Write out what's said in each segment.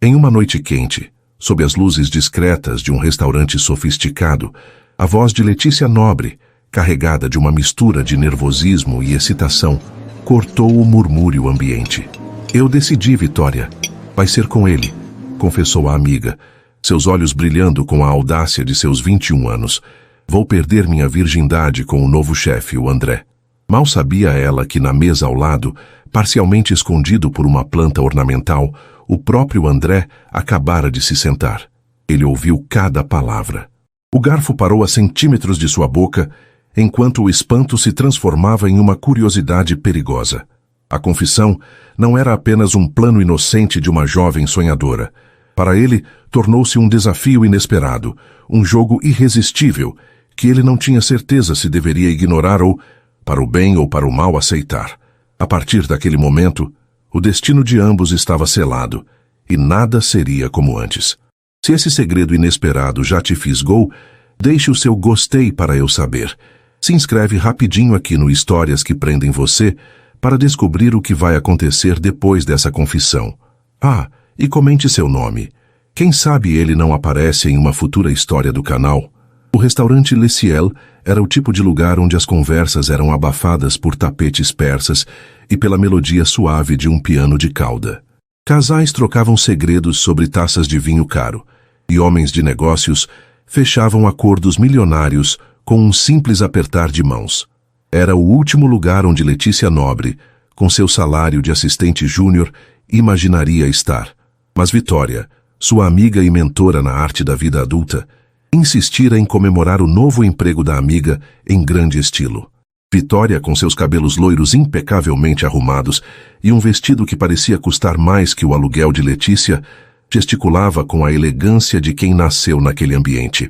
Em uma noite quente, sob as luzes discretas de um restaurante sofisticado, a voz de Letícia Nobre, carregada de uma mistura de nervosismo e excitação, cortou o murmúrio ambiente. Eu decidi, Vitória. Vai ser com ele, confessou a amiga, seus olhos brilhando com a audácia de seus 21 anos. Vou perder minha virgindade com o novo chefe, o André. Mal sabia ela que na mesa ao lado, parcialmente escondido por uma planta ornamental, o próprio André acabara de se sentar. Ele ouviu cada palavra. O garfo parou a centímetros de sua boca, enquanto o espanto se transformava em uma curiosidade perigosa. A confissão não era apenas um plano inocente de uma jovem sonhadora. Para ele, tornou-se um desafio inesperado, um jogo irresistível, que ele não tinha certeza se deveria ignorar ou, para o bem ou para o mal, aceitar. A partir daquele momento, o destino de ambos estava selado, e nada seria como antes. Se esse segredo inesperado já te fisgou, deixe o seu gostei para eu saber. Se inscreve rapidinho aqui no Histórias que Prendem Você para descobrir o que vai acontecer depois dessa confissão. Ah, e comente seu nome. Quem sabe ele não aparece em uma futura história do canal? O restaurante Le Ciel era o tipo de lugar onde as conversas eram abafadas por tapetes persas e pela melodia suave de um piano de cauda. Casais trocavam segredos sobre taças de vinho caro, e homens de negócios fechavam acordos milionários com um simples apertar de mãos. Era o último lugar onde Letícia Nobre, com seu salário de assistente júnior, imaginaria estar. Mas Vitória, sua amiga e mentora na arte da vida adulta, insistira em comemorar o novo emprego da amiga em grande estilo. Vitória, com seus cabelos loiros impecavelmente arrumados e um vestido que parecia custar mais que o aluguel de Letícia, gesticulava com a elegância de quem nasceu naquele ambiente.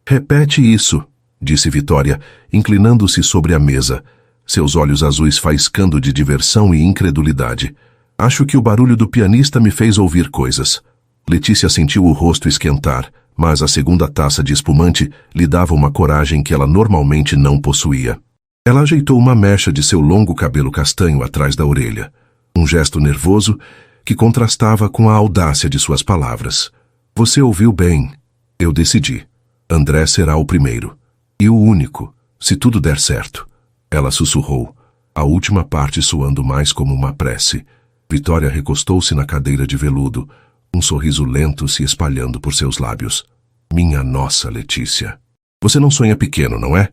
Repete isso, disse Vitória, inclinando-se sobre a mesa, seus olhos azuis faiscando de diversão e incredulidade. Acho que o barulho do pianista me fez ouvir coisas. Letícia sentiu o rosto esquentar, mas a segunda taça de espumante lhe dava uma coragem que ela normalmente não possuía. Ela ajeitou uma mecha de seu longo cabelo castanho atrás da orelha, um gesto nervoso que contrastava com a audácia de suas palavras. Você ouviu bem. Eu decidi. André será o primeiro. E o único, se tudo der certo. Ela sussurrou, a última parte soando mais como uma prece. Vitória recostou-se na cadeira de veludo, um sorriso lento se espalhando por seus lábios. Minha nossa, Letícia. Você não sonha pequeno, não é?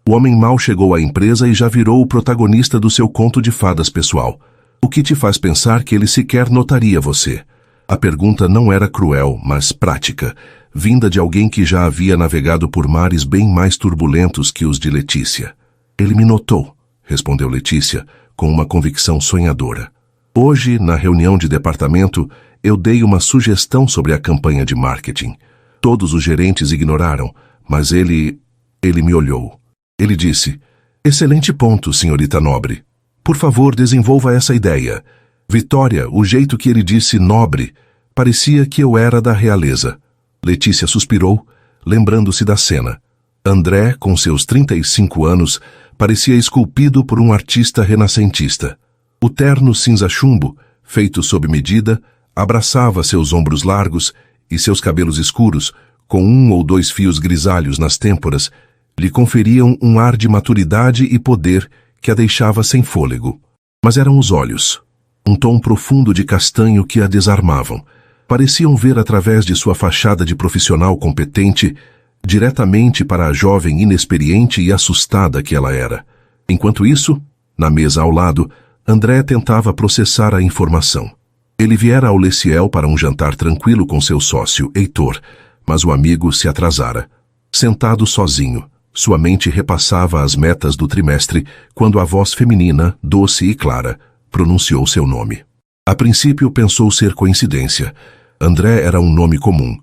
O homem mal chegou à empresa e já virou o protagonista do seu conto de fadas pessoal. O que te faz pensar que ele sequer notaria você? A pergunta não era cruel, mas prática, vinda de alguém que já havia navegado por mares bem mais turbulentos que os de Letícia. Ele me notou, respondeu Letícia, com uma convicção sonhadora. Hoje, na reunião de departamento, eu dei uma sugestão sobre a campanha de marketing. Todos os gerentes ignoraram, mas ele me olhou. Ele disse, excelente ponto, senhorita Nobre. Por favor, desenvolva essa ideia. Vitória, o jeito que ele disse nobre, parecia que eu era da realeza. Letícia suspirou, lembrando-se da cena. André, com seus 35 anos, parecia esculpido por um artista renascentista. O terno cinza-chumbo, feito sob medida, abraçava seus ombros largos e seus cabelos escuros, com 1 ou 2 fios grisalhos nas têmporas, lhe conferiam um ar de maturidade e poder que a deixava sem fôlego. Mas eram os olhos, um tom profundo de castanho que a desarmavam. Pareciam ver através de sua fachada de profissional competente, diretamente para a jovem inexperiente e assustada que ela era. Enquanto isso, na mesa ao lado, André tentava processar a informação. Ele viera ao Le Ciel para um jantar tranquilo com seu sócio, Heitor, mas o amigo se atrasara. Sentado sozinho, sua mente repassava as metas do trimestre quando a voz feminina, doce e clara, pronunciou seu nome. A princípio pensou ser coincidência. André era um nome comum,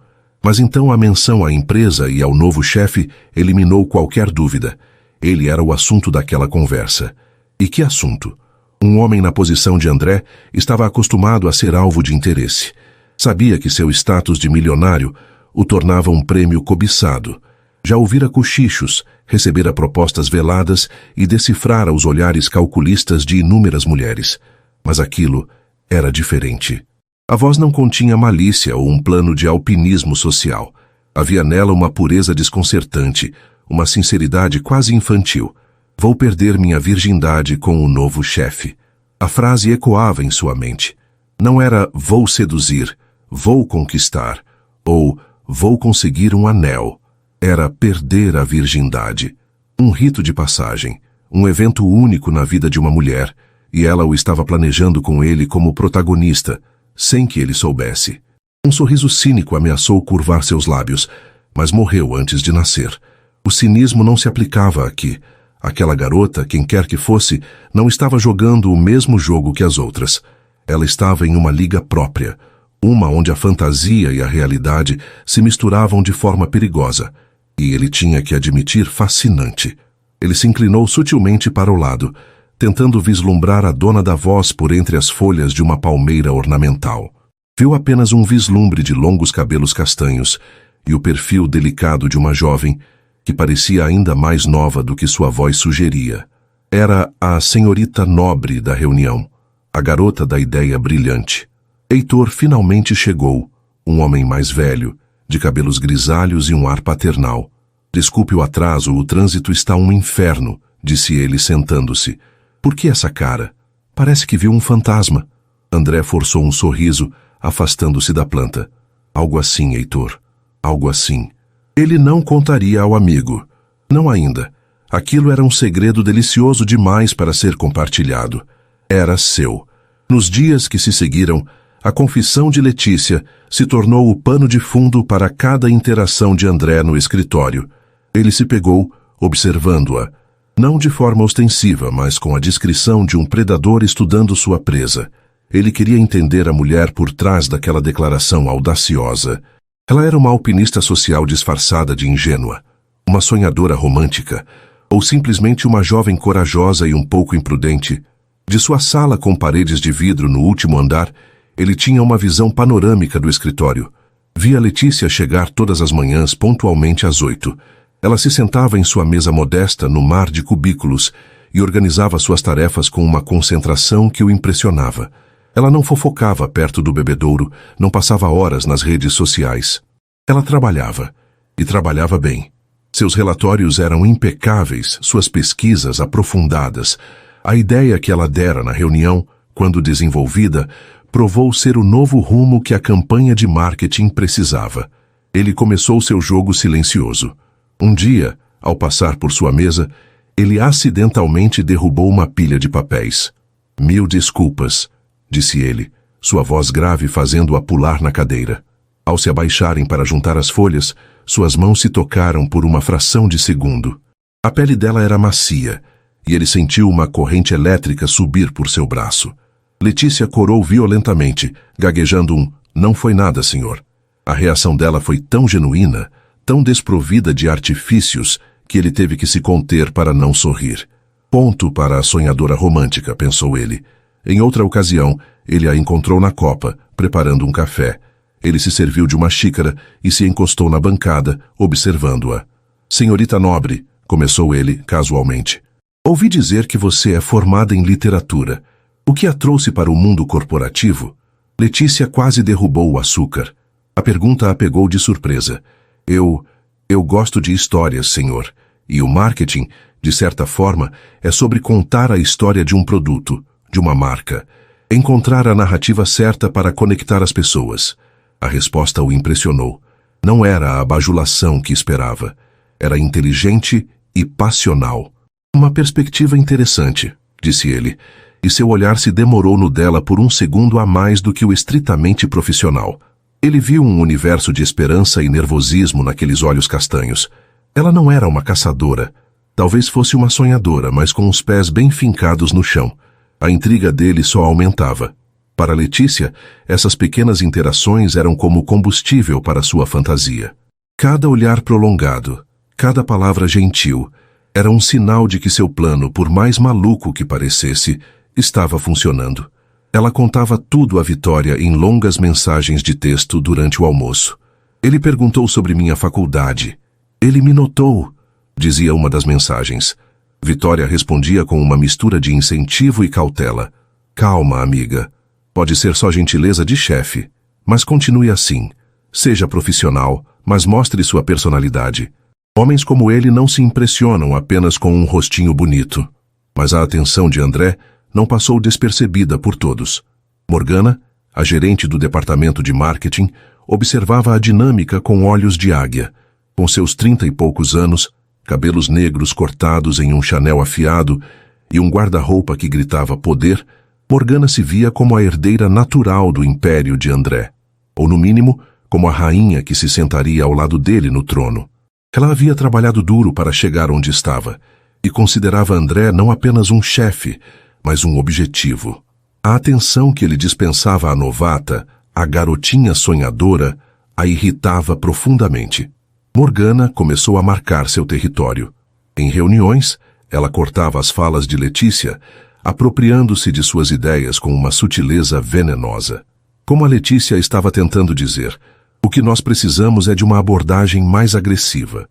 mas então a menção à empresa e ao novo chefe eliminou qualquer dúvida. Ele era o assunto daquela conversa. E que assunto? Um homem na posição de André estava acostumado a ser alvo de interesse. Sabia que seu status de milionário o tornava um prêmio cobiçado. Já ouvira cochichos, recebera propostas veladas e decifrara os olhares calculistas de inúmeras mulheres. Mas aquilo era diferente. A voz não continha malícia ou um plano de alpinismo social. Havia nela uma pureza desconcertante, uma sinceridade quase infantil. Vou perder minha virgindade com o novo chefe. A frase ecoava em sua mente. Não era vou seduzir, vou conquistar, ou vou conseguir um anel. Era perder a virgindade. Um rito de passagem, um evento único na vida de uma mulher, e ela o estava planejando com ele como protagonista, sem que ele soubesse. Um sorriso cínico ameaçou curvar seus lábios, mas morreu antes de nascer. O cinismo não se aplicava aqui. Aquela garota, quem quer que fosse, não estava jogando o mesmo jogo que as outras. Ela estava em uma liga própria, uma onde a fantasia e a realidade se misturavam de forma perigosa, e ele tinha que admitir fascinante. Ele se inclinou sutilmente para o lado, tentando vislumbrar a dona da voz por entre as folhas de uma palmeira ornamental. Viu apenas um vislumbre de longos cabelos castanhos e o perfil delicado de uma jovem que parecia ainda mais nova do que sua voz sugeria. Era a senhorita nobre da reunião, a garota da ideia brilhante. Heitor finalmente chegou, um homem mais velho, de cabelos grisalhos e um ar paternal. Desculpe o atraso, o trânsito está um inferno, disse ele sentando-se. Por que essa cara? Parece que viu um fantasma. André forçou um sorriso, afastando-se da planta. Algo assim, Heitor. Algo assim. Ele não contaria ao amigo. Não ainda. Aquilo era um segredo delicioso demais para ser compartilhado. Era seu. Nos dias que se seguiram, a confissão de Letícia se tornou o pano de fundo para cada interação de André no escritório. Ele se pegou, observando-a, não de forma ostensiva, mas com a discrição de um predador estudando sua presa. Ele queria entender a mulher por trás daquela declaração audaciosa. Ela era uma alpinista social disfarçada de ingênua, uma sonhadora romântica, ou simplesmente uma jovem corajosa e um pouco imprudente. De sua sala com paredes de vidro no último andar, ele tinha uma visão panorâmica do escritório. Via Letícia chegar todas as manhãs pontualmente às 8. Ela se sentava em sua mesa modesta no mar de cubículos e organizava suas tarefas com uma concentração que o impressionava. Ela não fofocava perto do bebedouro, não passava horas nas redes sociais. Ela trabalhava, e trabalhava bem. Seus relatórios eram impecáveis, suas pesquisas aprofundadas. A ideia que ela dera na reunião, quando desenvolvida, provou ser o novo rumo que a campanha de marketing precisava. Ele começou seu jogo silencioso. Um dia, ao passar por sua mesa, ele acidentalmente derrubou uma pilha de papéis. "Mil desculpas", disse ele, sua voz grave fazendo-a pular na cadeira. Ao se abaixarem para juntar as folhas, suas mãos se tocaram por uma fração de segundo. A pele dela era macia, e ele sentiu uma corrente elétrica subir por seu braço. Letícia corou violentamente, gaguejando um "não foi nada, senhor". A reação dela foi tão genuína, tão desprovida de artifícios, que ele teve que se conter para não sorrir. Ponto para a sonhadora romântica, pensou ele. Em outra ocasião, ele a encontrou na copa, preparando um café. Ele se serviu de uma xícara e se encostou na bancada, observando-a. "Senhorita nobre", começou ele, casualmente. "Ouvi dizer que você é formada em literatura. O que a trouxe para o mundo corporativo?" Letícia quase derrubou o açúcar. A pergunta a pegou de surpresa. Eu gosto de histórias, senhor. E o marketing, de certa forma, é sobre contar a história de um produto, de uma marca. Encontrar a narrativa certa para conectar as pessoas." A resposta o impressionou. Não era a bajulação que esperava. Era inteligente e passional. "Uma perspectiva interessante", disse ele, e seu olhar se demorou no dela por um segundo a mais do que o estritamente profissional. Ele viu um universo de esperança e nervosismo naqueles olhos castanhos. Ela não era uma caçadora. Talvez fosse uma sonhadora, mas com os pés bem fincados no chão. A intriga dele só aumentava. Para Letícia, essas pequenas interações eram como combustível para sua fantasia. Cada olhar prolongado, cada palavra gentil, era um sinal de que seu plano, por mais maluco que parecesse, estava funcionando. Ela contava tudo à Vitória em longas mensagens de texto durante o almoço. "Ele perguntou sobre minha faculdade. Ele me notou", dizia uma das mensagens. Vitória respondia com uma mistura de incentivo e cautela. "Calma, amiga. Pode ser só gentileza de chefe, mas continue assim. Seja profissional, mas mostre sua personalidade. Homens como ele não se impressionam apenas com um rostinho bonito. Mas a atenção de André não passou despercebida por todos. Morgana, a gerente do departamento de marketing, observava a dinâmica com olhos de águia. Com seus 30 e poucos anos, cabelos negros cortados em um Chanel afiado e um guarda-roupa que gritava poder, Morgana se via como a herdeira natural do império de André, ou no mínimo, como a rainha que se sentaria ao lado dele no trono. Ela havia trabalhado duro para chegar onde estava e considerava André não apenas um chefe, mas um objetivo. A atenção que ele dispensava à novata, a garotinha sonhadora, a irritava profundamente. Morgana começou a marcar seu território. Em reuniões, ela cortava as falas de Letícia, apropriando-se de suas ideias com uma sutileza venenosa. Como a Letícia estava tentando dizer, o que nós precisamos é de uma abordagem mais agressiva.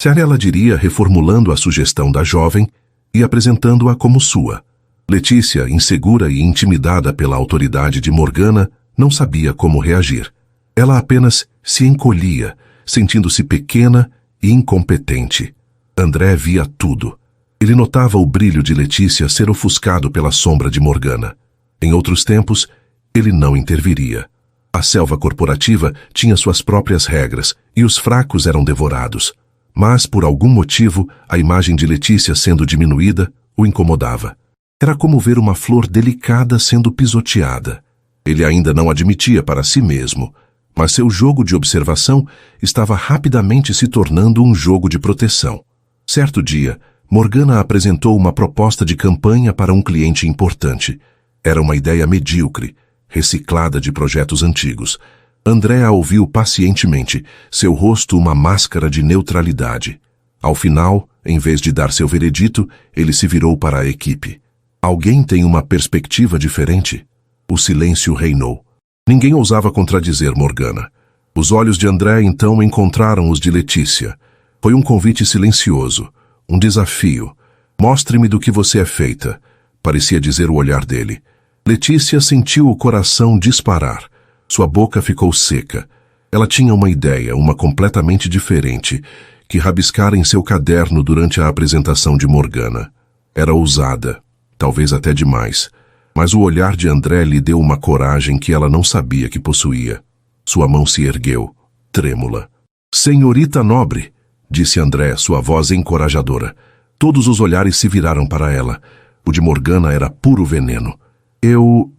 Ela diria reformulando a sugestão da jovem e apresentando-a como sua. Letícia, insegura e intimidada pela autoridade de Morgana, não sabia como reagir. Ela apenas se encolhia, sentindo-se pequena e incompetente. André via tudo. Ele notava o brilho de Letícia ser ofuscado pela sombra de Morgana. Em outros tempos, ele não interviria. A selva corporativa tinha suas próprias regras e os fracos eram devorados. Mas, por algum motivo, a imagem de Letícia sendo diminuída o incomodava. Era como ver uma flor delicada sendo pisoteada. Ele ainda não admitia para si mesmo, mas seu jogo de observação estava rapidamente se tornando um jogo de proteção. Certo dia, Morgana apresentou uma proposta de campanha para um cliente importante. Era uma ideia medíocre, reciclada de projetos antigos. André a ouviu pacientemente, seu rosto uma máscara de neutralidade. Ao final, em vez de dar seu veredito, ele se virou para a equipe. Alguém tem uma perspectiva diferente? O silêncio reinou. Ninguém ousava contradizer Morgana. Os olhos de André então encontraram os de Letícia. Foi um convite silencioso, um desafio. Mostre-me do que você é feita, parecia dizer o olhar dele. Letícia sentiu o coração disparar. Sua boca ficou seca. Ela tinha uma ideia, uma completamente diferente, que rabiscara em seu caderno durante a apresentação de Morgana. Era ousada, talvez até demais, mas o olhar de André lhe deu uma coragem que ela não sabia que possuía. Sua mão se ergueu, trêmula. Senhorita Nobre, disse André, sua voz encorajadora. Todos os olhares se viraram para ela. O de Morgana era puro veneno. Eu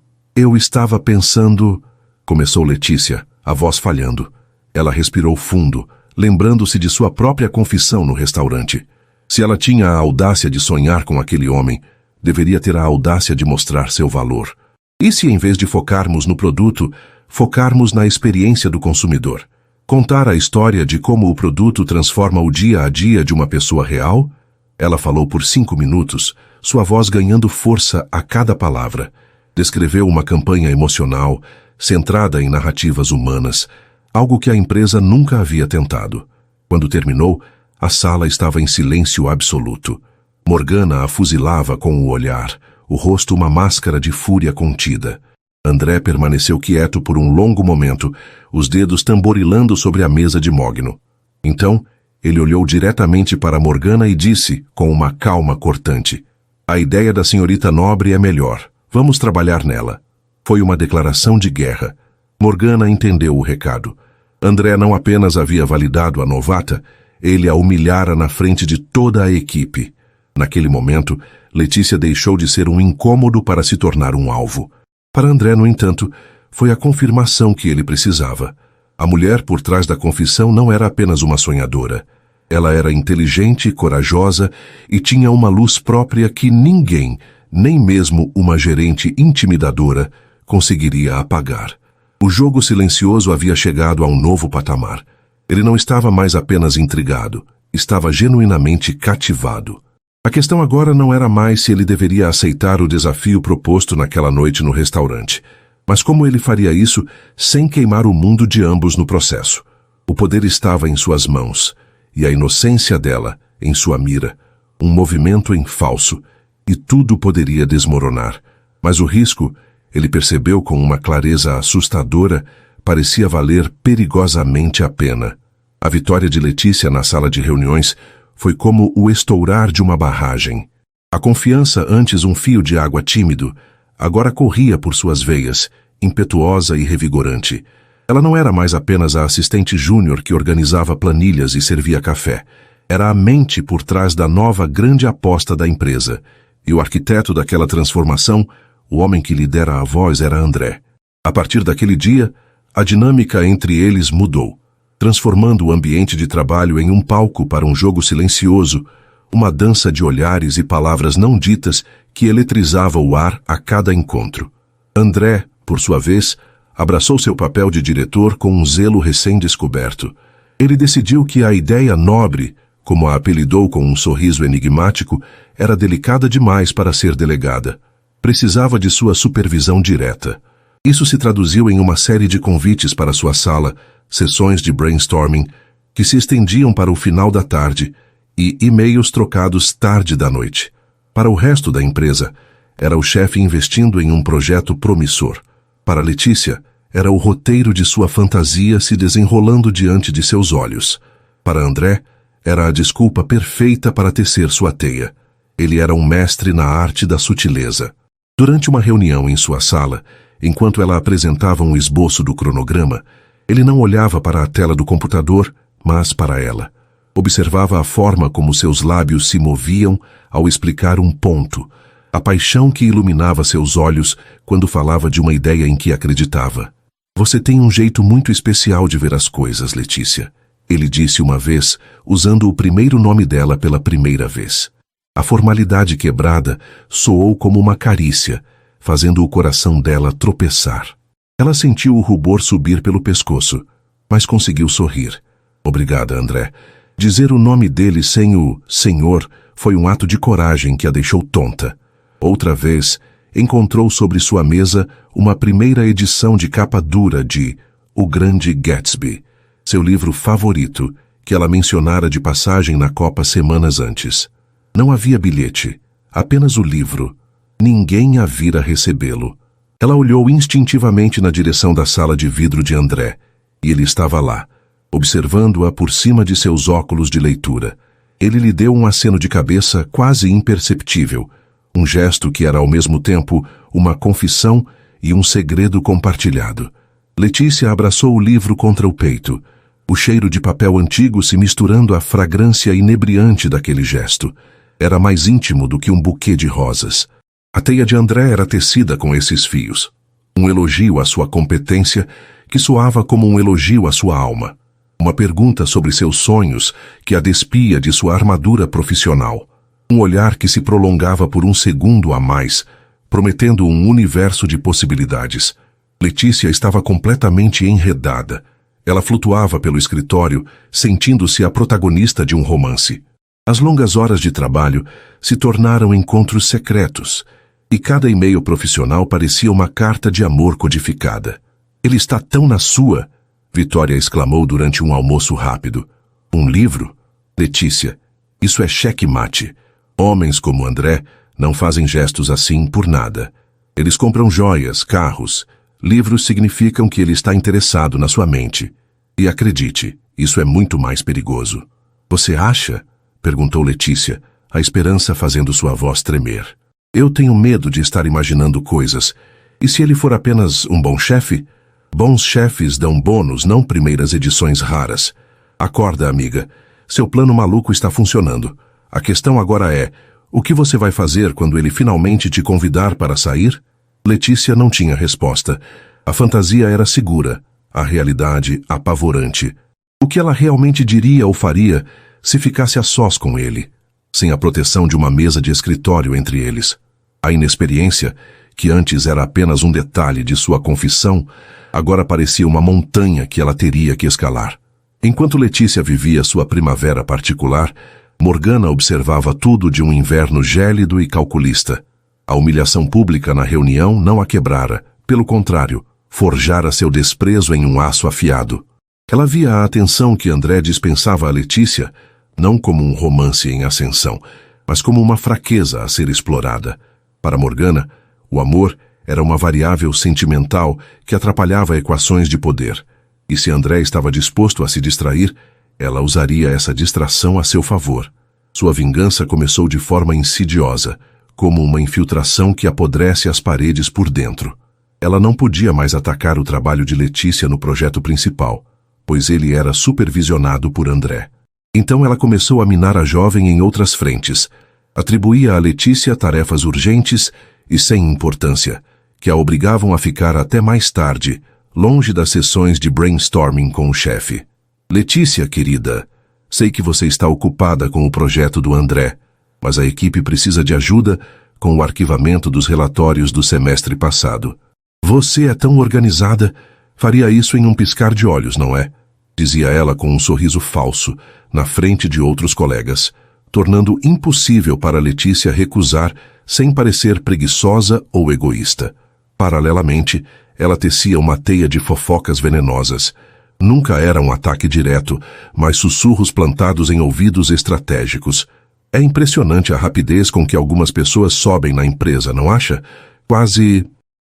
estava pensando... Começou Letícia, a voz falhando. Ela respirou fundo, lembrando-se de sua própria confissão no restaurante. Se ela tinha a audácia de sonhar com aquele homem, deveria ter a audácia de mostrar seu valor. E se, em vez de focarmos no produto, focarmos na experiência do consumidor? Contar a história de como o produto transforma o dia a dia de uma pessoa real? Ela falou por 5 minutos, sua voz ganhando força a cada palavra. Descreveu uma campanha emocional, centrada em narrativas humanas, algo que a empresa nunca havia tentado. Quando terminou, a sala estava em silêncio absoluto. Morgana a fuzilava com o olhar, o rosto uma máscara de fúria contida. André permaneceu quieto por um longo momento, os dedos tamborilando sobre a mesa de mogno. Então, ele olhou diretamente para Morgana e disse, com uma calma cortante, "A ideia da senhorita Nobre é melhor. Vamos trabalhar nela." Foi uma declaração de guerra. Morgana entendeu o recado. André não apenas havia validado a novata, ele a humilhara na frente de toda a equipe. Naquele momento, Letícia deixou de ser um incômodo para se tornar um alvo. Para André, no entanto, foi a confirmação que ele precisava. A mulher por trás da confissão não era apenas uma sonhadora. Ela era inteligente, corajosa e tinha uma luz própria que ninguém, nem mesmo uma gerente intimidadora, conseguiria apagar. O jogo silencioso havia chegado a um novo patamar. Ele não estava mais apenas intrigado, estava genuinamente cativado. A questão agora não era mais se ele deveria aceitar o desafio proposto naquela noite no restaurante, mas como ele faria isso sem queimar o mundo de ambos no processo. O poder estava em suas mãos, e a inocência dela em sua mira, um movimento em falso, e tudo poderia desmoronar. Mas o risco Ele percebeu com uma clareza assustadora, parecia valer perigosamente a pena. A vitória de Letícia na sala de reuniões foi como o estourar de uma barragem. A confiança, antes um fio de água tímido, agora corria por suas veias, impetuosa e revigorante. Ela não era mais apenas a assistente júnior que organizava planilhas e servia café. Era a mente por trás da nova grande aposta da empresa. E o arquiteto daquela transformação, o homem que lhe dera a voz, era André. A partir daquele dia, a dinâmica entre eles mudou, transformando o ambiente de trabalho em um palco para um jogo silencioso, uma dança de olhares e palavras não ditas que eletrizava o ar a cada encontro. André, por sua vez, abraçou seu papel de diretor com um zelo recém-descoberto. Ele decidiu que a ideia nobre, como a apelidou com um sorriso enigmático, era delicada demais para ser delegada. Precisava de sua supervisão direta. Isso se traduziu em uma série de convites para sua sala, sessões de brainstorming, que se estendiam para o final da tarde, e e-mails trocados tarde da noite. Para o resto da empresa, era o chefe investindo em um projeto promissor. Para Letícia, era o roteiro de sua fantasia se desenrolando diante de seus olhos. Para André, era a desculpa perfeita para tecer sua teia. Ele era um mestre na arte da sutileza. Durante uma reunião em sua sala, enquanto ela apresentava um esboço do cronograma, ele não olhava para a tela do computador, mas para ela. Observava a forma como seus lábios se moviam ao explicar um ponto, a paixão que iluminava seus olhos quando falava de uma ideia em que acreditava. Você tem um jeito muito especial de ver as coisas, Letícia, ele disse uma vez, usando o primeiro nome dela pela primeira vez. A formalidade quebrada soou como uma carícia, fazendo o coração dela tropeçar. Ela sentiu o rubor subir pelo pescoço, mas conseguiu sorrir. Obrigada, André. Dizer o nome dele sem o senhor foi um ato de coragem que a deixou tonta. Outra vez, encontrou sobre sua mesa uma primeira edição de capa dura de O Grande Gatsby, seu livro favorito, que ela mencionara de passagem na Copa semanas antes. Não havia bilhete, apenas o livro. Ninguém a vira recebê-lo. Ela olhou instintivamente na direção da sala de vidro de André, e ele estava lá, observando-a por cima de seus óculos de leitura. Ele lhe deu um aceno de cabeça quase imperceptível, um gesto que era ao mesmo tempo uma confissão e um segredo compartilhado. Letícia abraçou o livro contra o peito, o cheiro de papel antigo se misturando à fragrância inebriante daquele gesto. Era mais íntimo do que um buquê de rosas. A teia de André era tecida com esses fios. Um elogio à sua competência que soava como um elogio à sua alma. Uma pergunta sobre seus sonhos que a despia de sua armadura profissional. Um olhar que se prolongava por um segundo a mais, prometendo um universo de possibilidades. Letícia estava completamente enredada. Ela flutuava pelo escritório, sentindo-se a protagonista de um romance. As longas horas de trabalho se tornaram encontros secretos, e cada e-mail profissional parecia uma carta de amor codificada. Ele está tão na sua, Vitória exclamou durante um almoço rápido. Um livro? Letícia, isso é checkmate. Homens como André não fazem gestos assim por nada. Eles compram joias, carros. Livros significam que ele está interessado na sua mente. E acredite, isso é muito mais perigoso. Você acha? Perguntou Letícia, a esperança fazendo sua voz tremer. Eu tenho medo de estar imaginando coisas. E se ele for apenas um bom chefe? Bons chefes dão bônus, não primeiras edições raras. Acorda, amiga. Seu plano maluco está funcionando. A questão agora é, o que você vai fazer quando ele finalmente te convidar para sair? Letícia não tinha resposta. A fantasia era segura, a realidade apavorante. O que ela realmente diria ou faria se ficasse a sós com ele, sem a proteção de uma mesa de escritório entre eles? A inexperiência, que antes era apenas um detalhe de sua confissão, agora parecia uma montanha que ela teria que escalar. Enquanto Letícia vivia sua primavera particular, Morgana observava tudo de um inverno gélido e calculista. A humilhação pública na reunião não a quebrara, pelo contrário, forjara seu desprezo em um aço afiado. Ela via a atenção que André dispensava a Letícia, não como um romance em ascensão, mas como uma fraqueza a ser explorada. Para Morgana, o amor Era uma variável sentimental que atrapalhava equações de poder. E se André estava disposto a se distrair, ela usaria essa distração a seu favor. Sua vingança começou de forma insidiosa, como uma infiltração que apodrece as paredes por dentro. Ela não podia mais atacar o trabalho de Letícia no projeto principal, pois ele era supervisionado por André. Então ela começou a minar a jovem em outras frentes. Atribuía a Letícia tarefas urgentes e sem importância, que a obrigavam a ficar até mais tarde, longe das sessões de brainstorming com o chefe. Letícia, querida, sei que você está ocupada com o projeto do André, mas a equipe precisa de ajuda com o arquivamento dos relatórios do semestre passado. Você é tão organizada, faria isso em um piscar de olhos, não é? Dizia ela com um sorriso falso, na frente de outros colegas, tornando impossível para Letícia recusar sem parecer preguiçosa ou egoísta. Paralelamente, ela tecia uma teia de fofocas venenosas. Nunca era um ataque direto, mas sussurros plantados em ouvidos estratégicos. É impressionante a rapidez com que algumas pessoas sobem na empresa, não acha? Quase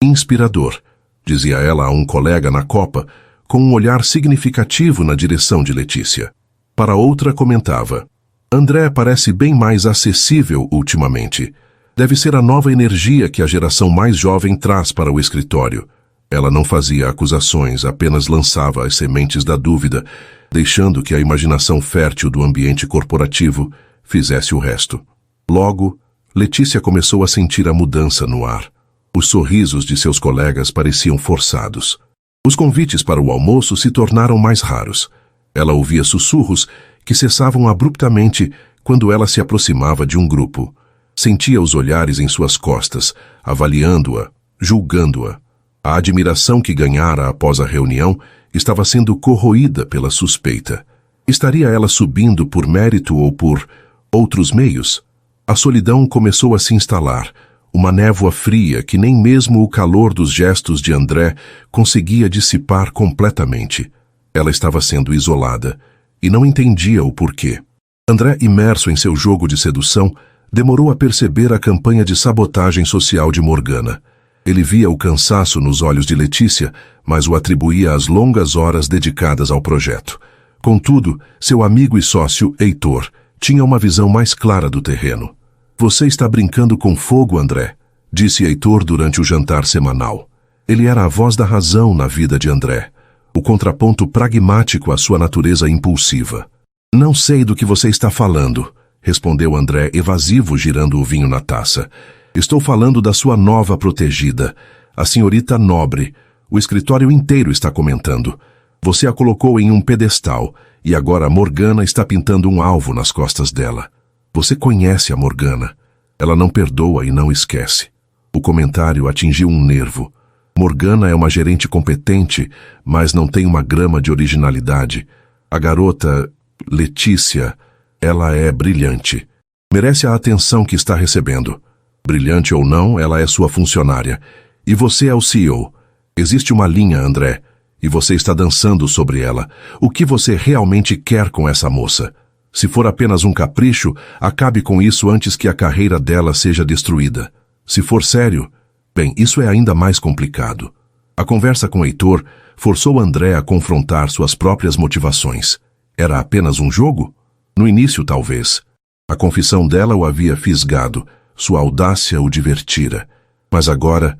inspirador, dizia ela a um colega na copa, com um olhar significativo na direção de Letícia. Para outra comentava: André parece bem mais acessível ultimamente. Deve ser a nova energia que a geração mais jovem traz para o escritório. Ela não fazia acusações, apenas lançava as sementes da dúvida, deixando que a imaginação fértil do ambiente corporativo fizesse o resto. Logo, Letícia começou a sentir a mudança no ar. Os sorrisos de seus colegas pareciam forçados. Os convites para o almoço se tornaram mais raros. Ela ouvia sussurros que cessavam abruptamente quando ela se aproximava de um grupo. Sentia os olhares em suas costas, avaliando-a, julgando-a. A admiração que ganhara após a reunião estava sendo corroída pela suspeita. Estaria ela subindo por mérito ou por outros meios? A solidão começou a se instalar, uma névoa fria que nem mesmo o calor dos gestos de André conseguia dissipar completamente. Ela estava sendo isolada e não entendia o porquê. André, imerso em seu jogo de sedução, demorou a perceber a campanha de sabotagem social de Morgana. Ele via o cansaço nos olhos de Letícia, mas o atribuía às longas horas dedicadas ao projeto. Contudo, seu amigo e sócio, Heitor, tinha uma visão mais clara do terreno. Você está brincando com fogo, André, disse Heitor durante o jantar semanal. Ele era a voz da razão na vida de André, o contraponto pragmático à sua natureza impulsiva. Não sei do que você está falando, respondeu André evasivo, girando o vinho na taça. Estou falando da sua nova protegida, a senhorita Nobre. O escritório inteiro está comentando. Você a colocou em um pedestal e agora a Morgana está pintando um alvo nas costas dela. Você conhece a Morgana. Ela não perdoa e não esquece. O comentário atingiu um nervo. Morgana é uma gerente competente, mas não tem uma grama de originalidade. A garota, Letícia, ela é brilhante. Merece a atenção que está recebendo. Brilhante ou não, ela é sua funcionária. E você é o CEO. Existe uma linha, André, e você está dançando sobre ela. O que você realmente quer com essa moça? Se for apenas um capricho, acabe com isso antes que a carreira dela seja destruída. Se for sério, bem, isso é ainda mais complicado. A conversa com Heitor forçou André a confrontar suas próprias motivações. Era apenas um jogo? No início, talvez. A confissão dela o havia fisgado. Sua audácia o divertira. Mas agora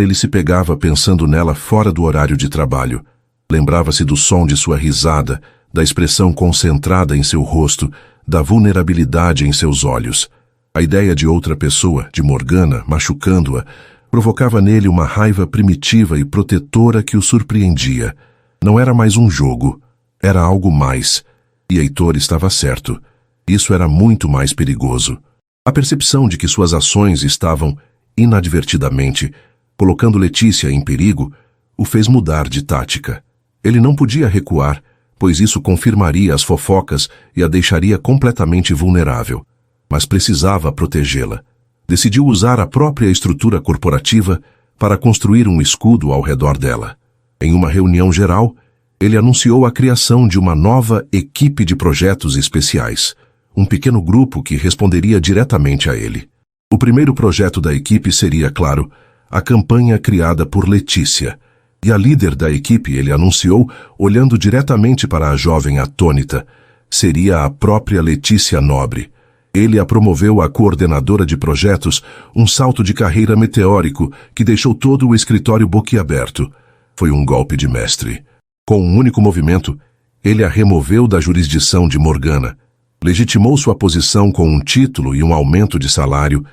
ele se pegava pensando nela fora do horário de trabalho. Lembrava-se do som de sua risada, da expressão concentrada em seu rosto, da vulnerabilidade em seus olhos. A ideia de outra pessoa, de Morgana, machucando-a, provocava nele uma raiva primitiva e protetora que o surpreendia. Não era mais um jogo, era algo mais. E Heitor estava certo. Isso era muito mais perigoso. A percepção de que suas ações estavam, inadvertidamente, colocando Letícia em perigo, o fez mudar de tática. Ele não podia recuar, pois isso confirmaria as fofocas e a deixaria completamente vulnerável. Mas precisava protegê-la. Decidiu usar a própria estrutura corporativa para construir um escudo ao redor dela. Em uma reunião geral, ele anunciou a criação de uma nova equipe de projetos especiais, um pequeno grupo que responderia diretamente a ele. O primeiro projeto da equipe seria, claro, a campanha criada por Letícia. E a líder da equipe, ele anunciou, olhando diretamente para a jovem atônita, seria a própria Letícia Nobre. Ele a promoveu a coordenadora de projetos, um salto de carreira meteórico que deixou todo o escritório boquiaberto. Foi um golpe de mestre. Com um único movimento, ele a removeu da jurisdição de Morgana, legitimou sua posição com um título e um aumento de salário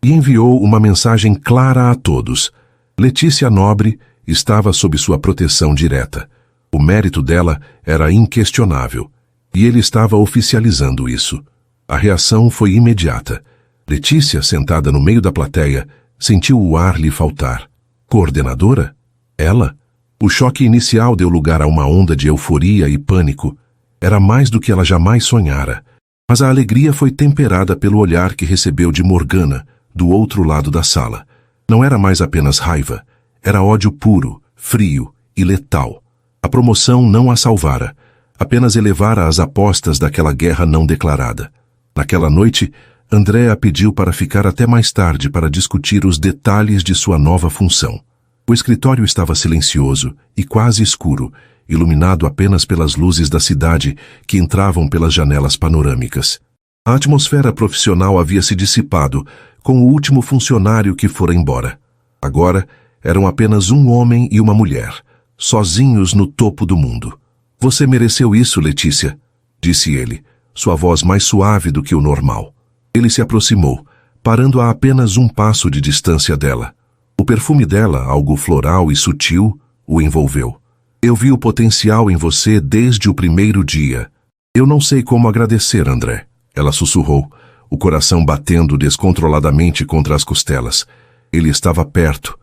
e enviou uma mensagem clara a todos. Letícia Nobre estava sob sua proteção direta. O mérito dela era inquestionável, e ele estava oficializando isso. A reação foi imediata. Letícia, sentada no meio da plateia, sentiu o ar lhe faltar. Coordenadora? Ela? O choque inicial deu lugar a uma onda de euforia e pânico. Era mais do que ela jamais sonhara. Mas a alegria foi temperada pelo olhar que recebeu de Morgana, do outro lado da sala. Não era mais apenas raiva. Era ódio puro, frio e letal. A promoção não a salvara, apenas elevara as apostas daquela guerra não declarada. Naquela noite, André a pediu para ficar até mais tarde para discutir os detalhes de sua nova função. O escritório estava silencioso e quase escuro, iluminado apenas pelas luzes da cidade que entravam pelas janelas panorâmicas. A atmosfera profissional havia se dissipado com o último funcionário que fora embora. Agora, eram apenas um homem e uma mulher, sozinhos no topo do mundo. Você mereceu isso, Letícia, disse ele, sua voz mais suave do que o normal. Ele se aproximou, parando a apenas um passo de distância dela. O perfume dela, algo floral e sutil, o envolveu. Eu vi o potencial em você desde o primeiro dia. Eu não sei como agradecer, André, ela sussurrou, o coração batendo descontroladamente contra as costelas. Ele estava perto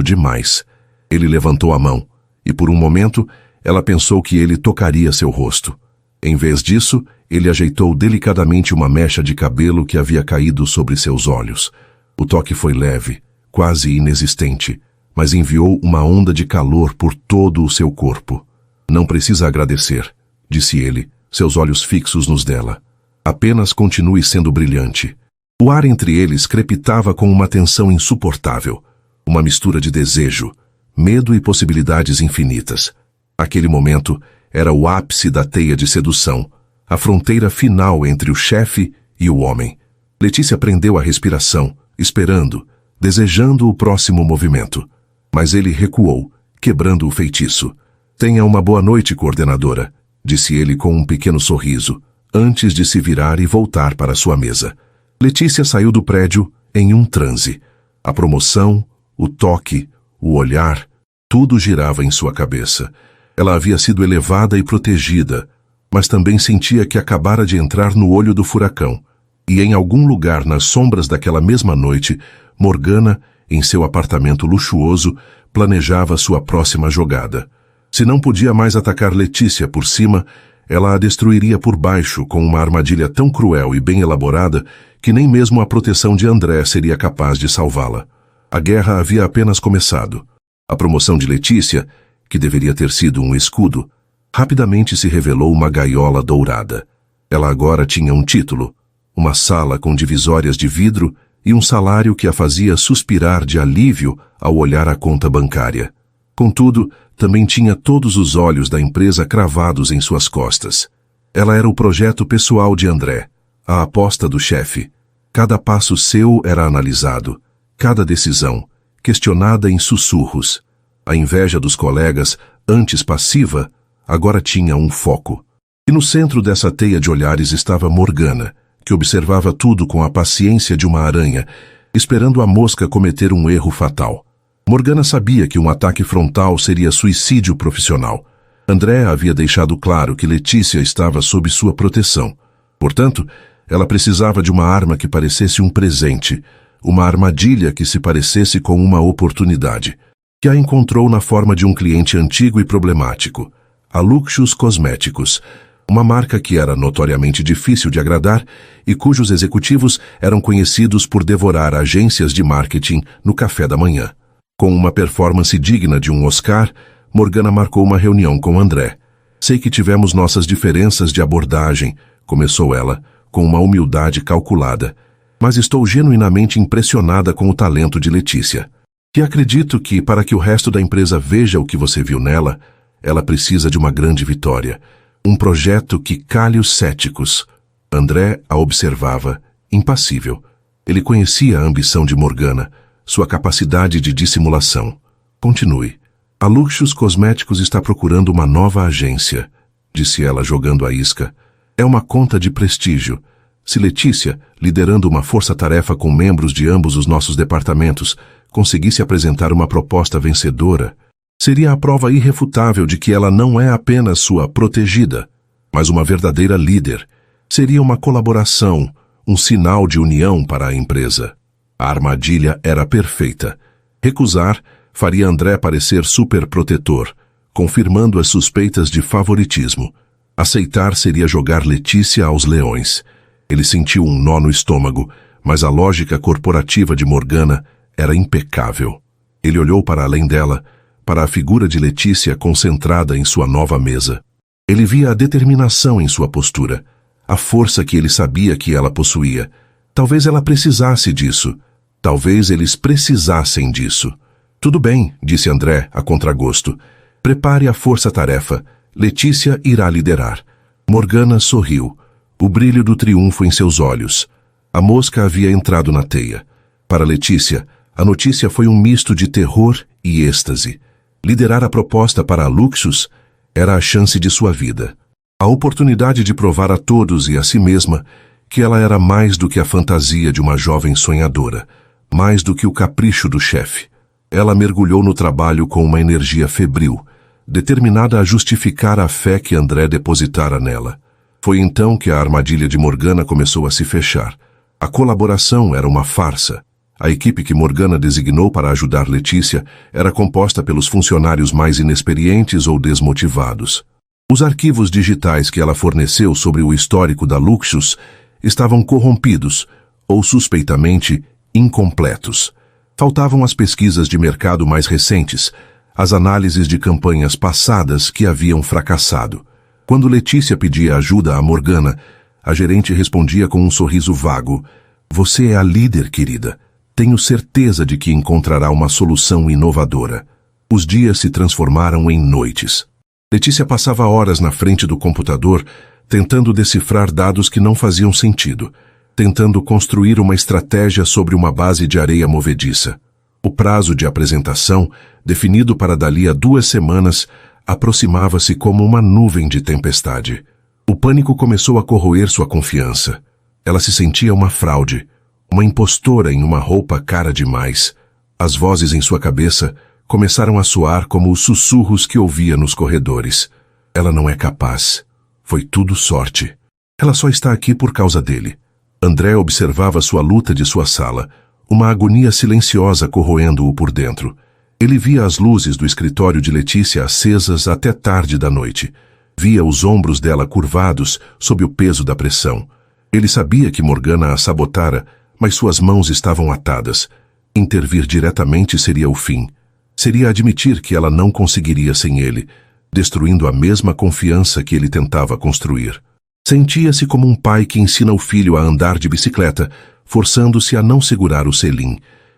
demais. Ele levantou a mão, e por um momento, ela pensou que ele tocaria seu rosto. Em vez disso, ele ajeitou delicadamente uma mecha de cabelo que havia caído sobre seus olhos. O toque foi leve, quase inexistente, mas enviou uma onda de calor por todo o seu corpo. Não precisa agradecer, disse ele, seus olhos fixos nos dela. Apenas continue sendo brilhante. O ar entre eles crepitava com uma tensão insuportável. Uma mistura de desejo, medo e possibilidades infinitas. Aquele momento era o ápice da teia de sedução, a fronteira final entre o chefe e o homem. Letícia prendeu a respiração, esperando, desejando o próximo movimento. Mas ele recuou, quebrando o feitiço. Tenha uma boa noite, coordenadora, disse ele com um pequeno sorriso, antes de se virar e voltar para sua mesa. Letícia saiu do prédio em um transe. A promoção, o toque, o olhar, tudo girava em sua cabeça. Ela havia sido elevada e protegida, mas também sentia que acabara de entrar no olho do furacão. E em algum lugar nas sombras daquela mesma noite, Morgana, em seu apartamento luxuoso, planejava sua próxima jogada. Se não podia mais atacar Letícia por cima, ela a destruiria por baixo com uma armadilha tão cruel e bem elaborada que nem mesmo a proteção de André seria capaz de salvá-la. A guerra havia apenas começado. A promoção de Letícia, que deveria ter sido um escudo, rapidamente se revelou uma gaiola dourada. Ela agora tinha um título, uma sala com divisórias de vidro e um salário que a fazia suspirar de alívio ao olhar a conta bancária. Contudo, também tinha todos os olhos da empresa cravados em suas costas. Ela era o projeto pessoal de André, a aposta do chefe. Cada passo seu era analisado, cada decisão, questionada em sussurros. A inveja dos colegas, antes passiva, agora tinha um foco. E no centro dessa teia de olhares estava Morgana, que observava tudo com a paciência de uma aranha, esperando a mosca cometer um erro fatal. Morgana sabia que um ataque frontal seria suicídio profissional. André havia deixado claro que Letícia estava sob sua proteção. Portanto, ela precisava de uma arma que parecesse um presente, uma armadilha que se parecesse com uma oportunidade, que a encontrou na forma de um cliente antigo e problemático, a Luxus Cosméticos, uma marca que era notoriamente difícil de agradar e cujos executivos eram conhecidos por devorar agências de marketing no café da manhã. Com uma performance digna de um Oscar, Morgana marcou uma reunião com André. Sei que tivemos nossas diferenças de abordagem, começou ela, com uma humildade calculada, mas estou genuinamente impressionada com o talento de Letícia. E acredito que, para que o resto da empresa veja o que você viu nela, ela precisa de uma grande vitória. Um projeto que cale os céticos. André a observava, impassível. Ele conhecia a ambição de Morgana, sua capacidade de dissimulação. Continue. A Luxus Cosméticos está procurando uma nova agência, disse ela jogando a isca. É uma conta de prestígio. Se Letícia, liderando uma força-tarefa com membros de ambos os nossos departamentos, conseguisse apresentar uma proposta vencedora, seria a prova irrefutável de que ela não é apenas sua protegida, mas uma verdadeira líder. Seria uma colaboração, um sinal de união para a empresa. A armadilha era perfeita. Recusar faria André parecer superprotetor, confirmando as suspeitas de favoritismo. Aceitar seria jogar Letícia aos leões. Ele sentiu um nó no estômago, mas a lógica corporativa de Morgana era impecável. Ele olhou para além dela, para a figura de Letícia concentrada em sua nova mesa. Ele via a determinação em sua postura, a força que ele sabia que ela possuía. Talvez ela precisasse disso. Talvez eles precisassem disso. Tudo bem, disse André, a contragosto. Prepare a força-tarefa. Letícia irá liderar. Morgana sorriu. O brilho do triunfo em seus olhos. A mosca havia entrado na teia. Para Letícia, a notícia foi um misto de terror e êxtase. Liderar a proposta para a Luxus era a chance de sua vida. A oportunidade de provar a todos e a si mesma que ela era mais do que a fantasia de uma jovem sonhadora, mais do que o capricho do chefe. Ela mergulhou no trabalho com uma energia febril, determinada a justificar a fé que André depositara nela. Foi então que a armadilha de Morgana começou a se fechar. A colaboração era uma farsa. A equipe que Morgana designou para ajudar Letícia era composta pelos funcionários mais inexperientes ou desmotivados. Os arquivos digitais que ela forneceu sobre o histórico da Luxus estavam corrompidos ou suspeitamente incompletos. Faltavam as pesquisas de mercado mais recentes, as análises de campanhas passadas que haviam fracassado. Quando Letícia pedia ajuda a Morgana, a gerente respondia com um sorriso vago. Você é a líder, querida. Tenho certeza de que encontrará uma solução inovadora. Os dias se transformaram em noites. Letícia passava horas na frente do computador, tentando decifrar dados que não faziam sentido, tentando construir uma estratégia sobre uma base de areia movediça. O prazo de apresentação, definido para dali a 2 semanas, aproximava-se como uma nuvem de tempestade. O pânico começou a corroer sua confiança. Ela se sentia uma fraude, uma impostora em uma roupa cara demais. As vozes em sua cabeça começaram a soar como os sussurros que ouvia nos corredores. Ela não é capaz. Foi tudo sorte. Ela só está aqui por causa dele. André observava sua luta de sua sala, uma agonia silenciosa corroendo-o por dentro. Ele via as luzes do escritório de Letícia acesas até tarde da noite. Via os ombros dela curvados sob o peso da pressão. Ele sabia que Morgana a sabotara, mas suas mãos estavam atadas. Intervir diretamente seria o fim. Seria admitir que ela não conseguiria sem ele, destruindo a mesma confiança que ele tentava construir. Sentia-se como um pai que ensina o filho a andar de bicicleta, forçando-se a não segurar o selim,